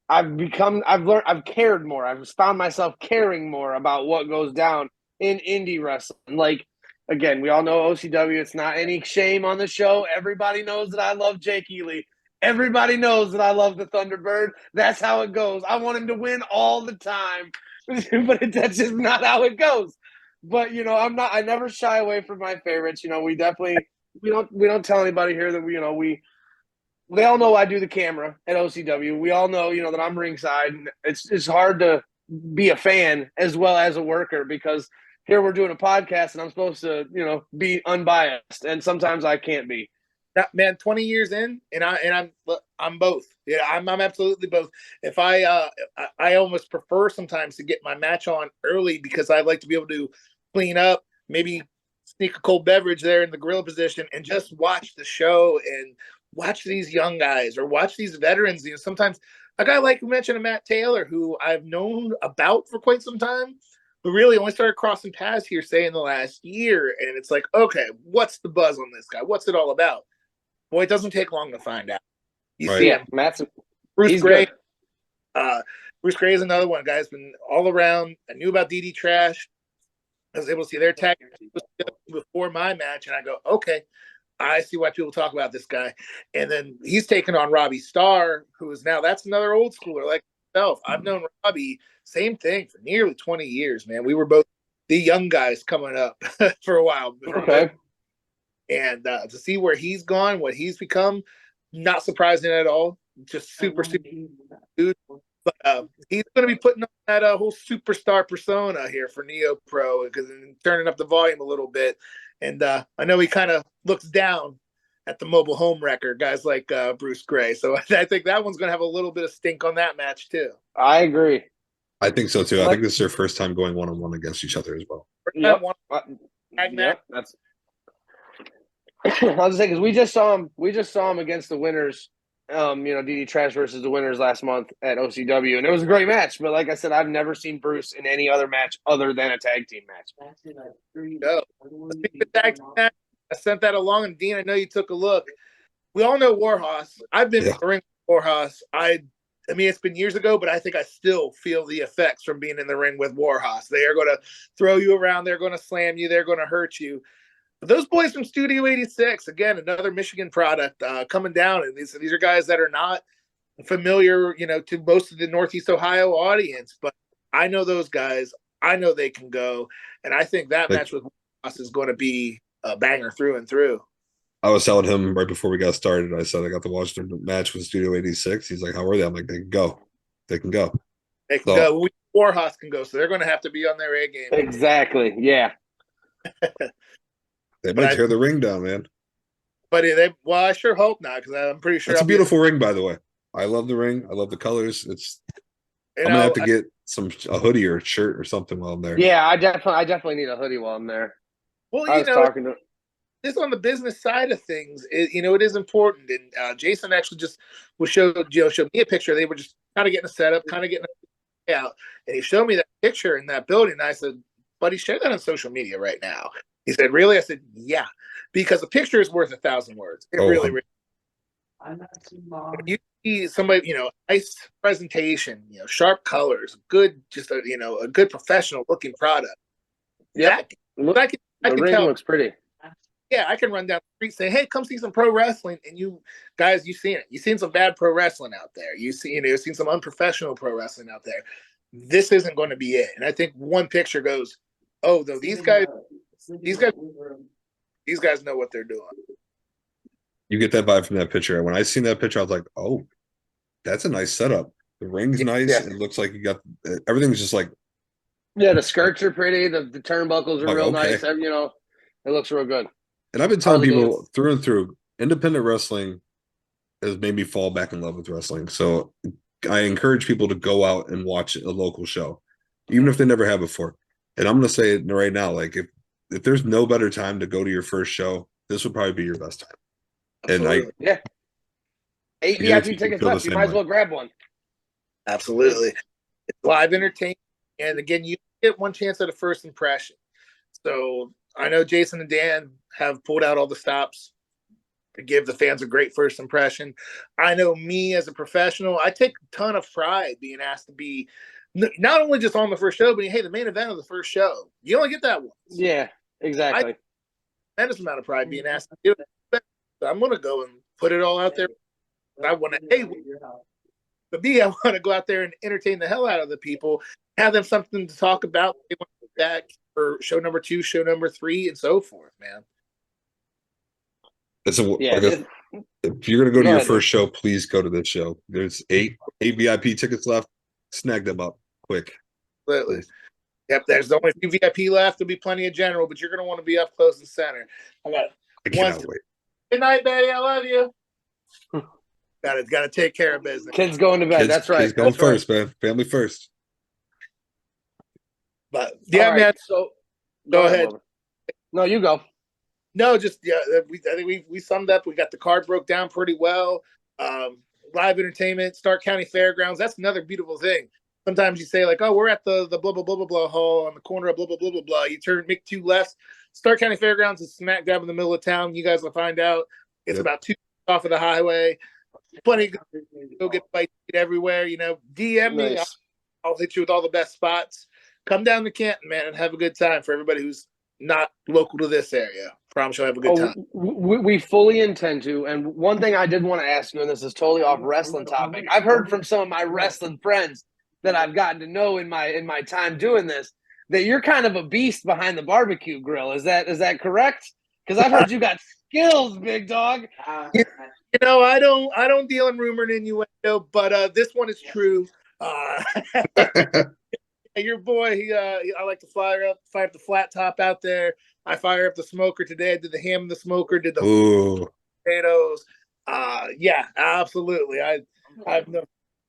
I've cared more. I've found myself caring more about what goes down in indie wrestling. Like, again, we all know OCW. It's not any shame on the show. Everybody knows that I love Jake Ely. Everybody knows that I love the Thunderbird. That's how it goes. I want him to win all the time, but that's just not how it goes. But I never shy away from my favorites. We don't tell anybody here that they all know I do the camera at OCW. We all know, that I'm ringside. It's hard to be a fan as well as a worker because here we're doing a podcast and I'm supposed to, be unbiased, and sometimes I can't be. Man, 20 years in, and I'm both. Yeah, I'm absolutely both. If I almost prefer sometimes to get my match on early because I like to be able to clean up, maybe sneak a cold beverage there in the grill position, and just watch the show and watch these young guys or watch these veterans. Sometimes a guy like you mentioned, Matt Taylor, who I've known about for quite some time, but really only started crossing paths here, say, in the last year. And it's like, okay, what's the buzz on this guy? What's it all about? Boy, it doesn't take long to find out. You see him. Bruce Gray. Bruce Gray is another one. Guy's been all around. I knew about DD Trash. I was able to see their tag before my match, and I go, okay, I see why people talk about this guy. And then he's taken on Robbie Starr, who is now, that's another old schooler like myself. I've known Robbie, same thing, for nearly 20 years, man. We were both the young guys coming up for a while. Okay. And to see where he's gone, what he's become, not surprising at all. Just super dude. But he's going to be putting on that whole superstar persona here for NeoPro because turning up the volume a little bit. And I know he kind of looks down at the mobile home wrecker, guys like Bruce Gray. So I think that one's going to have a little bit of stink on that match too. I agree. I think so too. I think this is their first time going one-on-one against each other as well. Yep. That's. I was gonna say because we just saw him against the winners. DD Trash versus the winners last month at OCW, and it was a great match. But like I said, I've never seen Bruce in any other match other than a tag team match. No. Tag team match, I sent that along, and Dean, I know you took a look. We all know Warhorse. I've been in the ring with Warhorse. I mean, it's been years ago, but I think I still feel the effects from being in the ring with Warhorse. They are going to throw you around. They're going to slam you. They're going to hurt you. But those boys from Studio 86, again, another Michigan product coming down. And these are guys that are not familiar, to most of the Northeast Ohio audience. But I know those guys. I know they can go. And I think that match with Ross is going to be a banger through and through. I was telling him right before we got started, I said I got to watch the match with Studio 86. He's like, how are they? I'm like, they can go. They can go. They can go. Warhorse can go. So they're going to have to be on their A game. Exactly. Yeah. They might tear the ring down, man. But I sure hope not, because I'm pretty sure it's a beautiful ring, by the way. I love the ring. I love the colors. I'm gonna have to get a hoodie or a shirt or something while I'm there. Yeah, I definitely need a hoodie while I'm there. Well, this on the business side of things, it is important. And Jason actually just showed me a picture. They were just kind of getting a setup, kind of getting out, and he showed me that picture in that building. And I said, "Buddy, share that on social media right now." He said, "Really?" I said, "Yeah," because a picture is worth 1,000 words. It really. When you see somebody, nice presentation, sharp colors, good, just a good professional looking product. Yeah, I can ring tell. Looks pretty. Yeah, I can run down the street, say, "Hey, come see some pro wrestling," and you guys, you've seen it. You've seen some bad pro wrestling out there. You've seen some unprofessional pro wrestling out there. This isn't going to be it. And I think one picture goes, "Oh, no, these guys know what they're doing." You get that vibe from that picture. When I seen that picture, I was like, "Oh, that's a nice setup. The ring's nice. Yeah. It looks like you got everything's just like." Yeah, the skirts are pretty. The turnbuckles are real nice. It looks real good. And I've been telling people through and through, independent wrestling has made me fall back in love with wrestling. So I encourage people to go out and watch a local show, even if they never have before. And I'm going to say it right now, like if there's no better time to go to your first show, this would probably be your best time. Absolutely. And 8 VIP tickets left. You might as well grab one. Absolutely. It's live entertainment. And again, you get one chance at a first impression. So I know Jason and Dan have pulled out all the stops to give the fans a great first impression. I know me as a professional, I take a ton of pride being asked to be not only just on the first show, but hey, the main event of the first show. You only get that once. Yeah, exactly. tremendous amount of pride being asked to do it. So I'm going to go and put it all out there. I want to, hey, but B, I want to go out there and entertain the hell out of the people, have them something to talk about. They want to be back for show number 2, show number 3, and so forth, man. If you're gonna go to your first show, please go to this show. There's 8 VIP tickets left. Snag them up quick. Absolutely. Yep, there's only 2 VIP left. There'll be plenty of general, but you're gonna want to be up close and center. I cannot wait. Good night, baby. I love you. Got to take care of business. Kids going to bed. That's right. Kids going first, man. Family first. But yeah, man. So go ahead. No, you go. No, just I think we summed up. We got the card broke down pretty well. Live entertainment, Stark County Fairgrounds. That's another beautiful thing. Sometimes you say like, oh, we're at the blah blah blah blah blah hall on the corner of blah blah blah blah blah. You make 2 lefts. Stark County Fairgrounds is smack dab in the middle of town. You guys will find out. It's about 2 off of the highway. Plenty of go get bites everywhere. DM me. I'll hit you with all the best spots. Come down to Canton, man, and have a good time. For everybody who's not local to this area, promise you'll have a good time. We fully intend to. And one thing I did want to ask you, and this is totally off wrestling topic. I've heard from some of my wrestling friends that I've gotten to know in my time doing this that you're kind of a beast behind the barbecue grill. Is that correct? Because I've heard you got skills, big dog. I don't deal in rumor and innuendo, but this one is true. Your boy, I like to fire up the flat top out there. I fire up the smoker today. I did the ham in the smoker, did the potatoes. Yeah, absolutely. I've no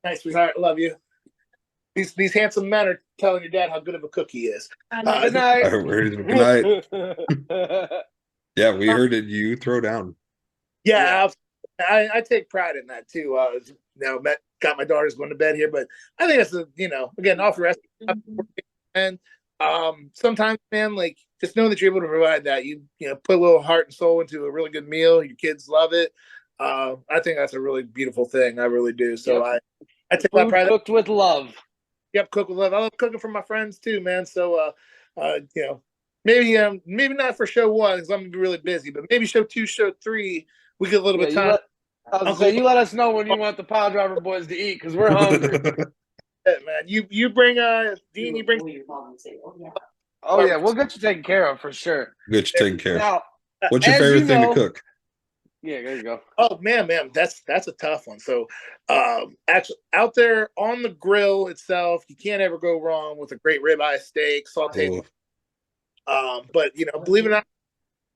nice sweetheart, love you. These handsome men are telling your dad how good of a cook he is. Good night. Good night. Yeah, we heard it. You throw down. Yeah. I take pride in that too. Got my daughters going to bed here, but I think that's again off the rest. And sometimes, man, like just know that you're able to provide that. You put a little heart and soul into a really good meal. Your kids love it. I think that's a really beautiful thing. I really do. So I take that pride. Cooked with love. Yep, cook with love. I love cooking for my friends too, man. So maybe not for show 1 because I'm gonna be really busy, but maybe show 2, show 3. We get a little bit of time. You let us know when you want the Piledriver boys to eat because we're hungry. Yeah, man, you bring Dean. You bring. Oh yeah, we'll get you taken care of for sure. Get you taken care of. Now, what's your favorite thing to cook? Yeah, there you go. Oh man, that's a tough one. So, actually, out there on the grill itself, you can't ever go wrong with a great ribeye steak, sauteed. But believe it or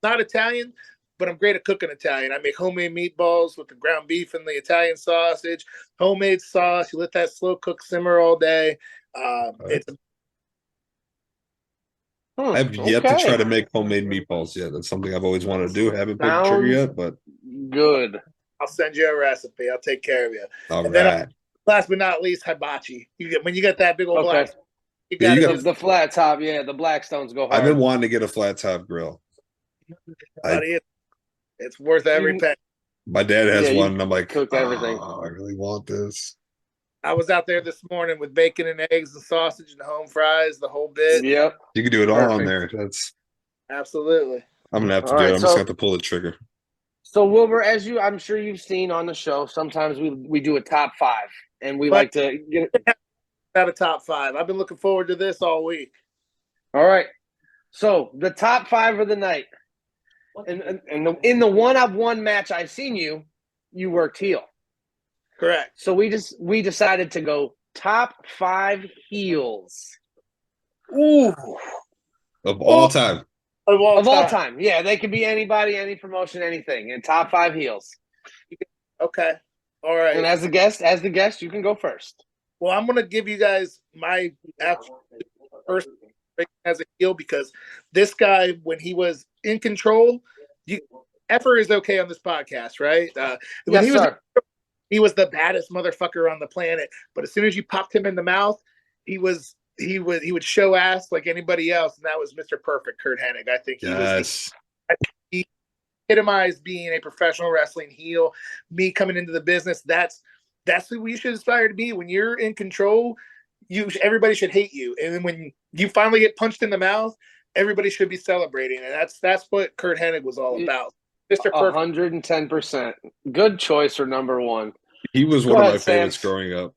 not Italian. But I'm great at cooking Italian. I make homemade meatballs with the ground beef and the Italian sausage, homemade sauce. You let that slow cook simmer all day. I've yet to try to make homemade meatballs yet. That's something I've always wanted to do. Haven't pulled the trigger yet, but good. I'll send you a recipe. I'll take care of you. All right. Then, last but not least, hibachi. When you get that big old black, you got the flat top. Yeah, the Blackstones go hard. I've been wanting to get a flat top grill. It's worth every penny. My dad has one, and I'm like, cook everything. I really want this. I was out there this morning with bacon and eggs and sausage and home fries, the whole bit. Yep. You can do it all on there. That's absolutely. I'm gonna have to do it. I'm just gonna have to pull the trigger. So Wilbur, I'm sure you've seen on the show, sometimes we do a top 5, and we like to get out a top 5. I've been looking forward to this all week. All right. So the top 5 of the night. And in the 1-on-1 match I've seen you worked heel. Correct. So we decided to go top 5 heels. Ooh. Of all time. Of all time. Yeah, they could be anybody, any promotion, anything. And top 5 heels. Okay. All right. And as the guest, you can go first. Well, I'm gonna give you guys my first as a heel because this guy, when he was in control, effort is okay on this podcast, right? Yes, he was the baddest motherfucker on the planet. But as soon as you popped him in the mouth, he would show ass like anybody else, and that was Mr. Perfect, Kurt Hennig. I think he epitomized being a professional wrestling heel. Me coming into the business, that's who we should aspire to be. When you're in control, everybody should hate you, and then when you finally get punched in the mouth, everybody should be celebrating, and that's what Kurt Hennig was all about. Mr. Perfect. 110%. Good choice for number one. He was one of my favorites growing up.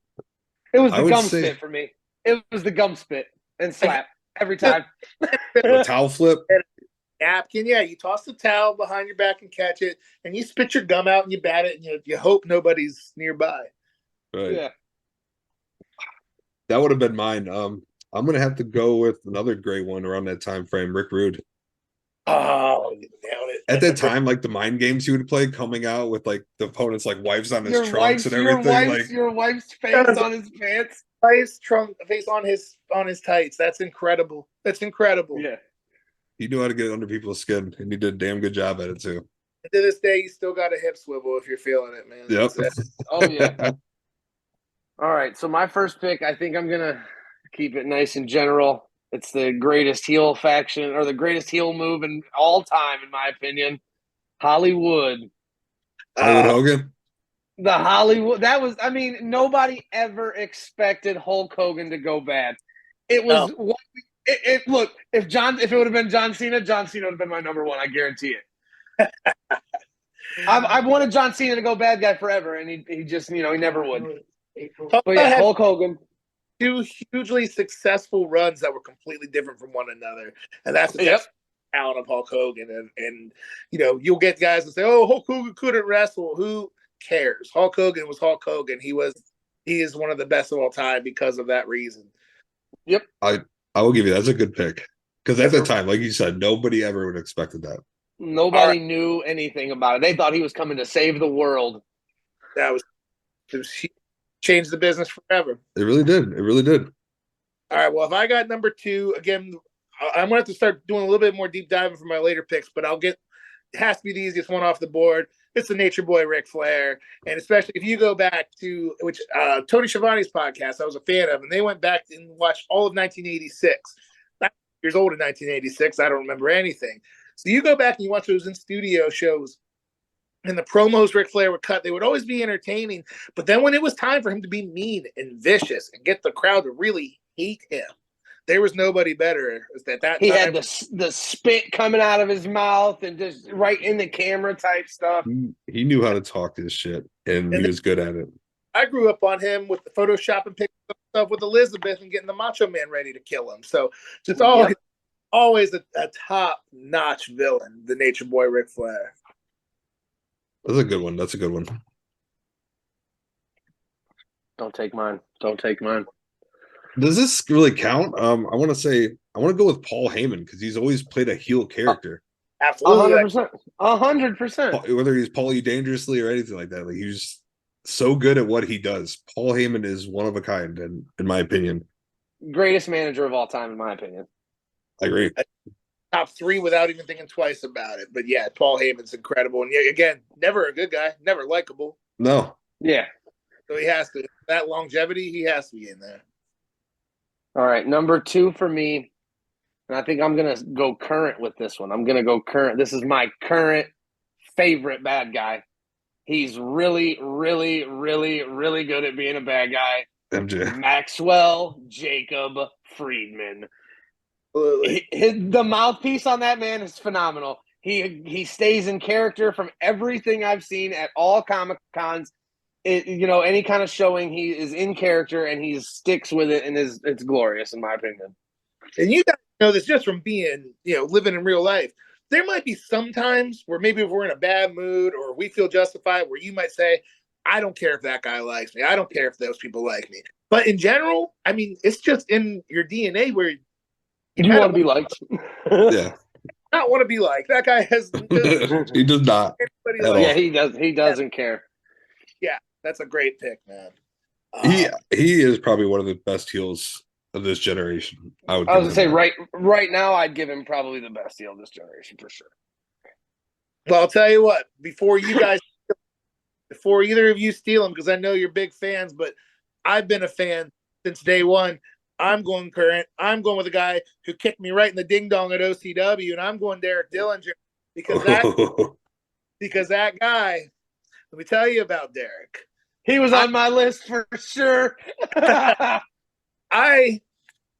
It was the gum spit for me. It was the gum spit and slap every time. The towel flip. Napkin, yeah. You toss the towel behind your back and catch it, and you spit your gum out and you bat it, and you hope nobody's nearby. Right. Yeah. That would have been mine. I'm gonna have to go with another great one around that time frame, Rick Rude. Oh, you nailed it. At that time, like the mind games he would play, coming out with like the opponent's like wives on his trunks and everything. Your wife's face on his pants. Wife's trunk face on his tights. That's incredible. That's incredible. Yeah. He knew how to get under people's skin, and he did a damn good job at it too. And to this day, you still got a hip swivel if you're feeling it, man. Yep. Oh yeah. All right. So my first pick, I think I'm gonna keep it nice and general. It's the greatest heel faction or the greatest heel move in all time, in my opinion. Hollywood. Hogan? The Hollywood. That was, I mean, nobody ever expected Hulk Hogan to go bad. It was, look, if it would have been John Cena would have been my number one. I guarantee it. I've wanted John Cena to go bad guy forever, and he just, he never would. But yeah, Hulk Hogan. Two hugely successful runs that were completely different from one another, and that's the talent of Hulk Hogan. And you'll get guys that say, "Oh, Hulk Hogan couldn't wrestle." Who cares? Hulk Hogan was Hulk Hogan. He is one of the best of all time because of that reason. Yep, I will give you that's a good pick because at the time, like you said, nobody ever would have expected that. Nobody knew anything about it. They thought he was coming to save the world. He changed the business forever. It really did. It really did. All right. Well, if I got number two, again, I'm going to have to start doing a little bit more deep diving for my later picks, but it has to be the easiest one off the board. It's the Nature Boy Ric Flair. And especially if you go back to Tony Schiavone's podcast I was a fan of, and they went back and watched all of 1986. 9 years old in 1986. I don't remember anything. So you go back and you watch those in-studio shows, and the promos Ric Flair would cut, they would always be entertaining. But then when it was time for him to be mean and vicious and get the crowd to really hate him, there was nobody better at that he time. Had the spit coming out of his mouth and just right in the camera type stuff. He knew how to talk his shit, and he was good at it. I grew up on him with the Photoshop and picking stuff with Elizabeth and getting the Macho Man ready to kill him. So just always a top-notch villain, the Nature Boy Ric Flair. That's a good one. That's a good one. Don't take mine. Don't take mine. Does this really count? I want to go with Paul Heyman because he's always played a heel character. Absolutely. 100%. 100%. Whether he's Paulie Dangerously or anything like that. Like he's so good at what he does. Paul Heyman is one of a kind, in my opinion. Greatest manager of all time, in my opinion. I agree. Top three without even thinking twice about it. But yeah, Paul Heyman's incredible. And again, never a good guy, never likable. No. Yeah. So he has to, that longevity, he has to be in there. All right. Number two for me, and I think I'm going to go current with this one. I'm going to go current. This is my current favorite bad guy. He's really, really, really, really good at being a bad guy. MJ. Maxwell Jacob Friedman. The mouthpiece on that man is phenomenal. He stays in character from everything I've seen at all Comic Cons. Any kind of showing, he is in character and he sticks with it, and it's glorious in my opinion. And you guys know this just from being, living in real life. There might be some times where maybe if we're in a bad mood or we feel justified, where you might say, I don't care if that guy likes me. I don't care if those people like me. But in general, I mean, it's just in your DNA where you want to be liked. Yeah. Not want to be liked. That guy has. He does not. Yeah, he does. He doesn't care. Yeah, that's a great pick, man. He is probably one of the best heels of this generation. I was gonna say right now, I'd give him probably the best heel of this generation for sure. Well, I'll tell you what. Before either of you steal him, because I know you're big fans, but I've been a fan since day one. I'm going current. I'm going with a guy who kicked me right in the ding dong at OCW, and I'm going Derek Dillinger because that guy. Let me tell you about Derek. He was on my list for sure. I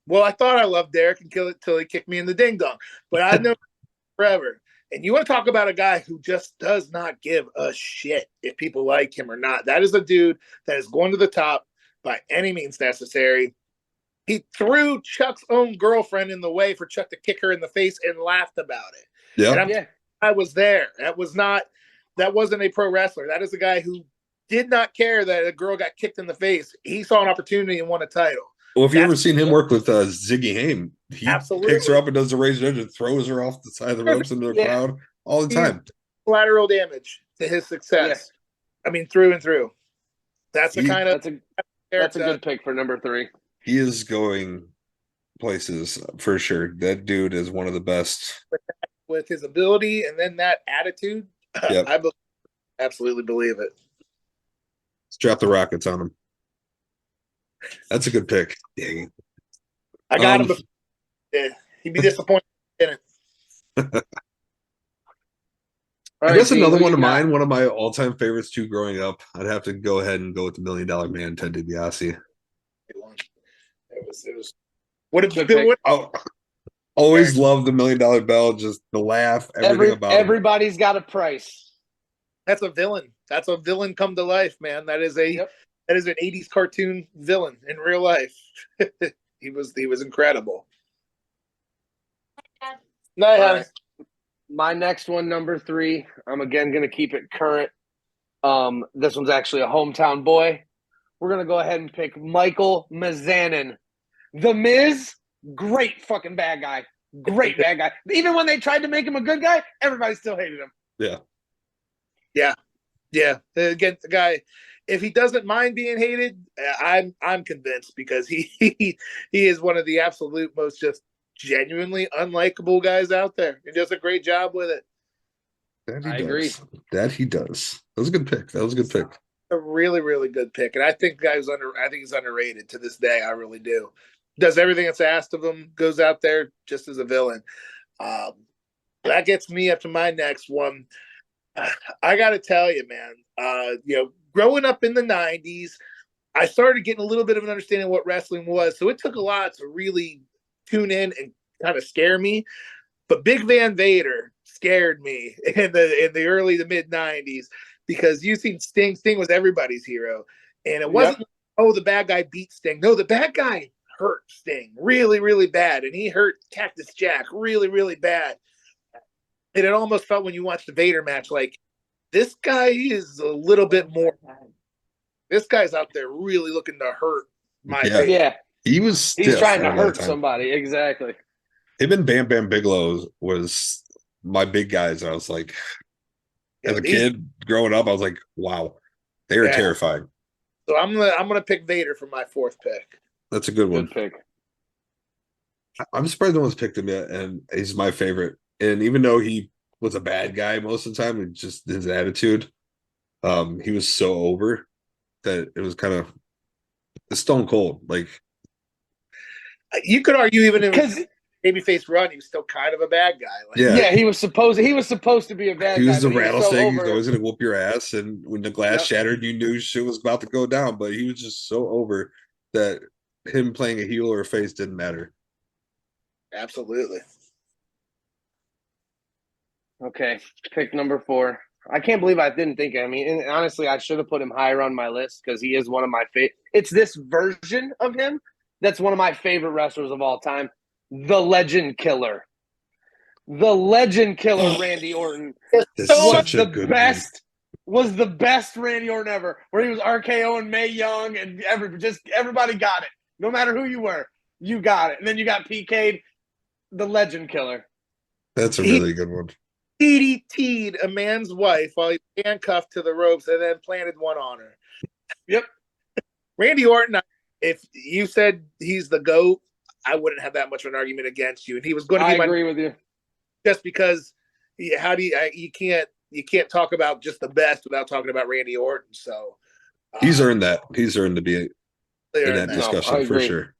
Well, I thought I loved Derek and kill it till he kicked me in the ding dong, but I've known forever. And you want to talk about a guy who just does not give a shit if people like him or not. That is a dude that is going to the top by any means necessary. He threw Chuck's own girlfriend in the way for Chuck to kick her in the face and laughed about it. Yeah. And I was there. That wasn't a pro wrestler. That is a guy who did not care that a girl got kicked in the face. He saw an opportunity and won a title. Well, if you ever seen him work with Ziggy Haim, he picks her up and does the razor edge and throws her off the side of the ropes into the crowd all the time. Collateral damage to his success. Yeah. I mean, through and through. That's a good pick for number 3. He is going places for sure. That dude is one of the best. With his ability and then that attitude, I absolutely believe it. Let's drop the rockets on him. That's a good pick. Dang. I got him. He'd be disappointed in it. I guess another one of mine, one of my all-time favorites too growing up, I'd have to go ahead and go with the $1 Million Man, Ted DiBiase. Always loved the $1 Million Bell, just the laugh, everything about everybody's got a price. That's a villain. That's a villain come to life, man. That is an 80s cartoon villain in real life. he was incredible. Right. My next one, number 3, I'm again going to keep it current. This one's actually a hometown boy. We're going to go ahead and pick Michael Mizanin. The Miz, great fucking bad guy. Great bad guy. Even when they tried to make him a good guy, everybody still hated him. Yeah. Again, the guy, if he doesn't mind being hated, I'm convinced because he is one of the absolute most just genuinely unlikable guys out there. He does a great job with it. I agree. That he does. That was a good pick. A really, really good pick. And I think he's underrated to this day. I really do. Does everything that's asked of him, goes out there just as a villain. That gets me up to my next one. I got to tell you, man, growing up in the 90s, I started getting a little bit of an understanding of what wrestling was. So it took a lot to really tune in and kind of scare me. But Big Van Vader scared me in the early to mid 90s because you seen Sting. Sting was everybody's hero. And it wasn't, the bad guy beat Sting. No, the bad guy hurt Sting really, really bad. And he hurt Cactus Jack really, really bad. And it almost felt when you watched the Vader match like, this guy is a little bit more. This guy's out there really looking to hurt my face. Yeah. He's trying to hurt somebody. Exactly. Him and Bam Bam Bigelow was my big guys. I was like, as a kid growing up, I was like, wow, they are terrifying. So I'm gonna pick Vader for my 4th pick. That's a good one. Good pick. I'm surprised no one's picked him yet, and he's my favorite. And even though he was a bad guy most of the time, and just his attitude, he was so over that it was kind of stone cold. Like you could argue even if babyface run, he was still kind of a bad guy. Like, he was supposed to be a bad guy. He was the rattlesnnake. He's always gonna whoop your ass, and when the glass shattered, you knew shit was about to go down. But he was just so over that him playing a heel or a face didn't matter. Absolutely. Okay, pick number 4. I can't believe I didn't think of him. I mean, and honestly, I should have put him higher on my list because he is one of my favorite. It's this version of him that's one of my favorite wrestlers of all time. The Legend Killer. The Legend Killer, Randy Orton. Was the best Randy Orton ever, where he was RKO and Mae Young, and everybody got it. No matter who you were, you got it. And then you got PK'd. The Legend Killer. That's a really good one. DDT'd a man's wife while he handcuffed to the ropes and then planted one on her. Yep. Randy Orton, if you said he's the GOAT, I wouldn't have that much of an argument against you. And he was going to be agree with you. Just because you can't talk about just the best without talking about Randy Orton. So he's earned that. He's earned to be in that discussion for sure.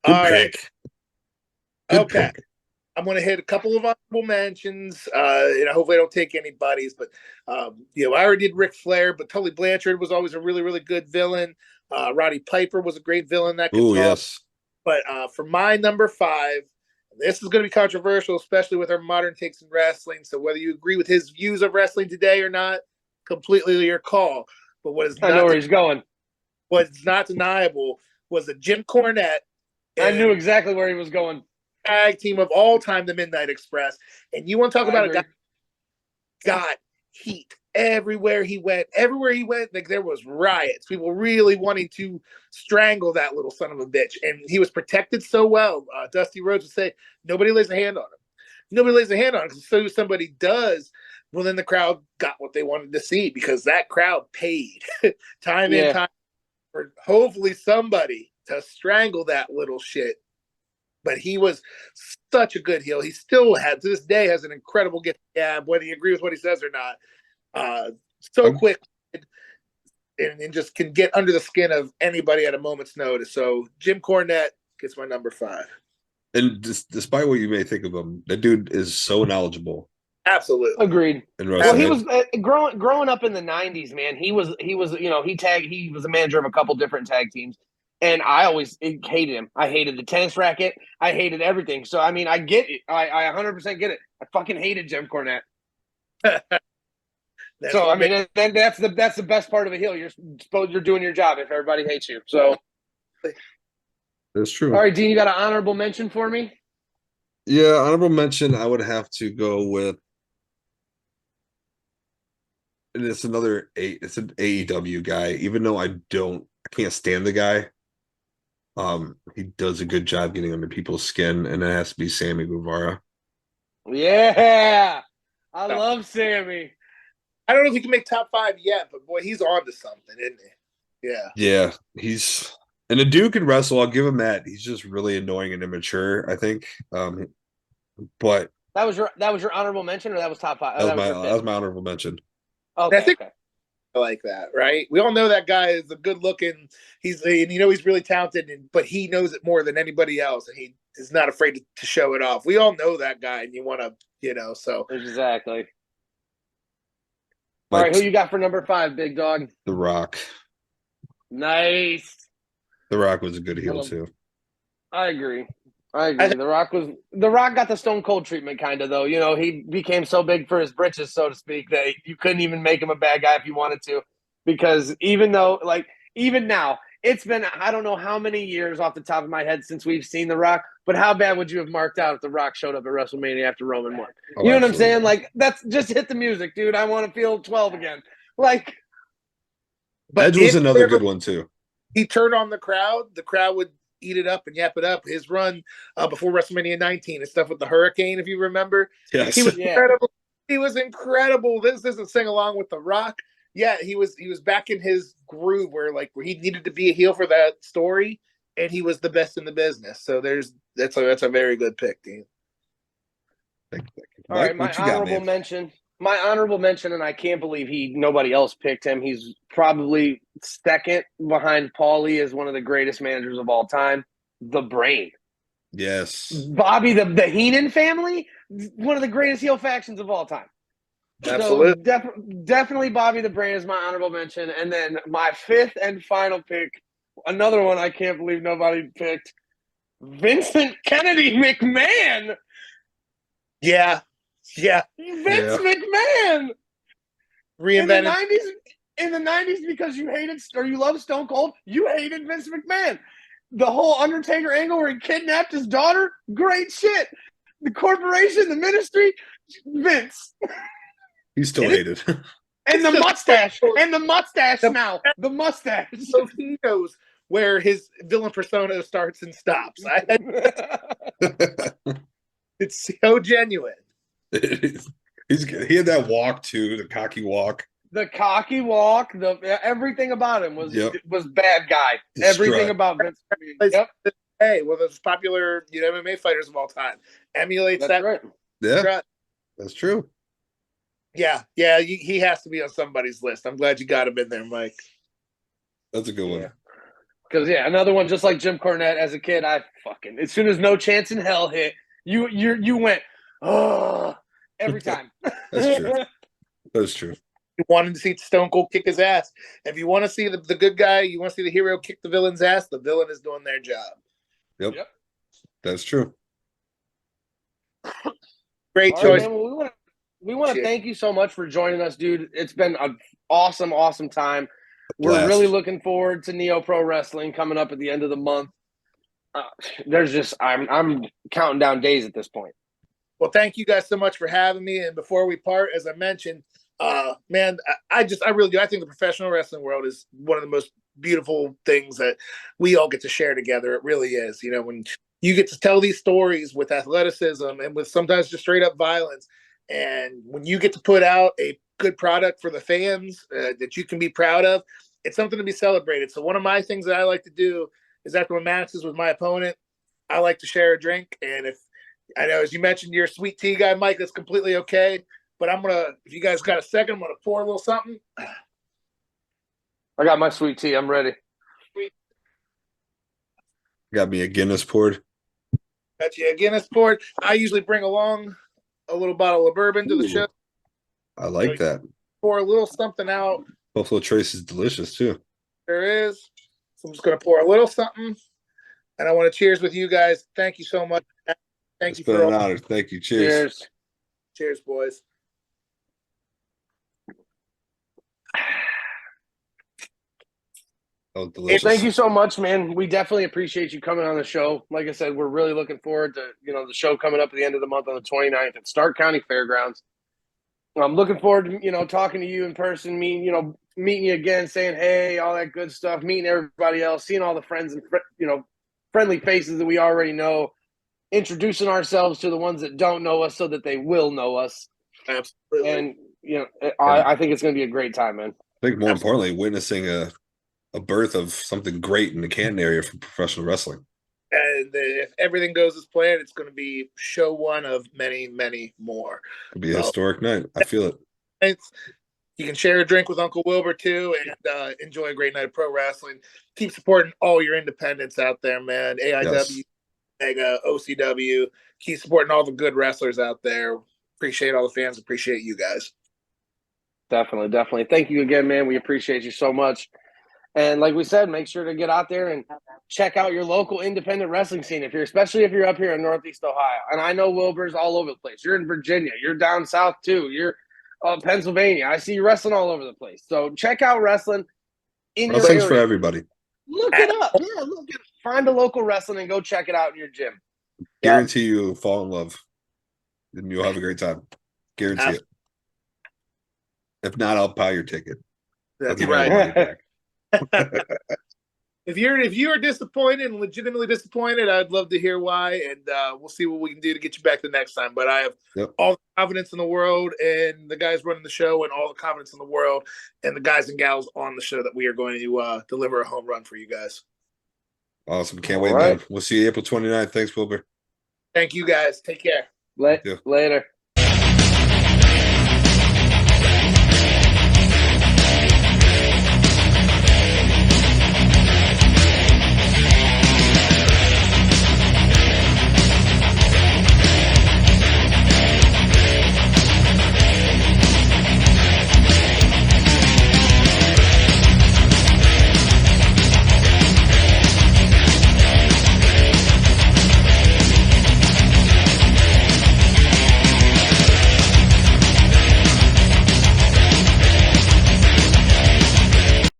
Good pick. Good pick. I'm going to hit a couple of honorable mentions. Hopefully I don't take any buddies, but I already did Ric Flair, but Tully Blanchard was always a really, really good villain. Roddy Piper was a great villain. Oh, yes. But for my number 5, this is going to be controversial, especially with our modern takes in wrestling. So whether you agree with his views of wrestling today or not, completely your call. But I know where he's going. What's not deniable was that Jim Cornette. I knew exactly where he was going. Tag team of all time, the Midnight Express. And you want to talk about a guy got heat everywhere he went. Everywhere he went, like, there was riots. People really wanting to strangle that little son of a bitch. And he was protected so well. Dusty Rhodes would say, nobody lays a hand on him. Nobody lays a hand on him, because so somebody does, well, then the crowd got what they wanted to see, because that crowd paid time and time for hopefully somebody to strangle that little shit. But he was such a good heel. He still to this day, has an incredible gift gab, whether you agree with what he says or not. So quick and just can get under the skin of anybody at a moment's notice. So Jim Cornette gets my number 5. And despite what you may think of him, that dude is so knowledgeable. Absolutely. Agreed. Well, he was growing up in the 90s, man. He was he was a manager of a couple different tag teams. And I always hated him. I hated the tennis racket. I hated everything. So, I mean, I get it. I 100% get it. I fucking hated Jim Cornette. So, I mean, that's the best part of a heel. You're doing your job if everybody hates you. So, that's true. All right, Dean, you got an honorable mention for me? Yeah, honorable mention. I would have to go with, and it's an AEW guy. Even though I can't stand the guy. He does a good job getting under people's skin, and it has to be Sammy Guevara. Yeah, I love Sammy. I don't know if he can make top 5 yet, but boy, he's on to something, isn't he? Yeah, and the dude can wrestle. I'll give him that. He's just really annoying and immature, I think. But that was your honorable mention, or that was top 5? That was my honorable mention. Okay, I think like that, right? We all know that guy is a good looking. He's really talented, but he knows it more than anybody else, and he is not afraid to show it off. We all know that guy, and you want to, so exactly. All right, who you got for number 5, big dog? The Rock. Nice. The Rock was a good heel too. I agree. The Rock got the Stone Cold treatment, kind of, though. He became so big for his britches, so to speak, that you couldn't even make him a bad guy if you wanted to. Because even now, it's been, I don't know how many years off the top of my head since we've seen The Rock, but how bad would you have marked out if The Rock showed up at WrestleMania after Roman won? You know what I'm saying? Like, that's just hit the music, dude. I want to feel 12 again. Like, Edge was another good one, too. He turned on the crowd would eat it up and yap it up. His run before WrestleMania 19 and stuff with the Hurricane, if you remember. Yes. He was incredible. He was incredible. This isn't sing along with The Rock. Yeah, he was back in his groove where he needed to be a heel for that story, and he was the best in the business. So that's a very good pick, Dean. Thank you. All right, my honorable mention, and I can't believe nobody else picked him. He's probably second behind Paulie as one of the greatest managers of all time, The Brain. Yes. Bobby, the Heenan family, one of the greatest heel factions of all time. Absolutely. So definitely Bobby the Brain is my honorable mention. And then my 5th and final pick, another one I can't believe nobody picked, Vincent Kennedy McMahon. Yeah. Vince McMahon. Reinvented. In the 90s, because you hated or you loved Stone Cold, you hated Vince McMahon. The whole Undertaker angle where he kidnapped his daughter, great shit. The corporation, the ministry, Vince. He's still hated. And the mustache. Now. The mustache. So he knows where his villain persona starts and stops. It's so genuine. He had that walk too, the cocky walk. The cocky walk, everything about him was bad guy. Everything about Vince. Yep. Hey, one of those popular MMA fighters of all time emulates that. Right. Yeah, that's true. Yeah, he has to be on somebody's list. I'm glad you got him in there, Mike. That's a good one. Because another one just like Jim Cornette. As a kid, I fucking as soon as No Chance in Hell hit, you went every time. That's true. That's true. You wanted to see Stone Cold kick his ass. If you want to see the good guy, you want to see the hero kick the villain's ass, the villain is doing their job. Yep. Yep. That's true. Great All right, choice. man, well, we want to thank you so much for joining us, dude. It's been an awesome time. We're Blast. really looking forward to NEOPRO Wrestling coming up at the end of the month. I'm counting down days at this point. Well, thank you guys so much for having me. And before we part, as I mentioned, man, I really do. I think the professional wrestling world is one of the most beautiful things that we all get to share together. It really is. You know, when you get to tell these stories with athleticism and with sometimes just straight up violence, and when you get to put out a good product for the fans that you can be proud of, it's something to be celebrated. So one of my things that I like to do is after my matches with my opponent, I like to share a drink. And if I know, as you mentioned, you're a sweet tea guy, Mike, that's completely okay. But if you guys got a second, I'm going to pour a little something. I got my sweet tea. I'm ready. Got me a Guinness poured. Got you a Guinness poured. I usually bring along a little bottle of bourbon to the show. I like that. Pour a little something out. Buffalo Trace is delicious too. There is. So I'm just going to pour a little something. And I want to cheers with you guys. Thank you so much. Thank you for an honor. Thank you. Cheers. Cheers, boys. Oh, delicious. Thank you so much, man. We definitely appreciate you coming on the show. Like I said, we're really looking forward to the show coming up at the end of the month on the 29th at Stark County Fairgrounds. I'm looking forward to talking to you in person, meeting you again, saying hey, all that good stuff, meeting everybody else, seeing all the friends and friendly faces that we already know, introducing ourselves to the ones that don't know us so that they will know us. Absolutely. And I think it's going to be a great time, man. I think more importantly, witnessing a birth of something great in the Canton area for professional wrestling. And if everything goes as planned, it's going to be show one of many, many more. It'll be a historic night. I feel it. You can share a drink with Uncle Wilbur too, and enjoy a great night of pro wrestling. Keep supporting all your independents out there, man. AIW, Mega, OCW. Keep supporting all the good wrestlers out there. Appreciate all the fans. Appreciate you guys. Definitely. Thank you again, man. We appreciate you so much. And like we said, make sure to get out there and check out your local independent wrestling scene, especially if you're up here in Northeast Ohio. And I know Wilbur's all over the place. You're in Virginia. You're down south too. You're Pennsylvania. I see you wrestling all over the place. So check out wrestling in your area. Wrestling's for everybody. Look it up. Yeah, find a local wrestling and go check it out in your gym. Guarantee you'll fall in love. And you'll have a great time. Guarantee it. If not, I'll buy your ticket. That's right. If you are disappointed and legitimately disappointed, I'd love to hear why, and we'll see what we can do to get you back the next time. But I have all the confidence in the world and the guys running the show, and all the confidence in the world and the guys and gals on the show that we are going to deliver a home run for you guys. Awesome. Can't wait, man. We'll see you April 29th. Thanks, Wilbur. Thank you, guys. Take care. Later.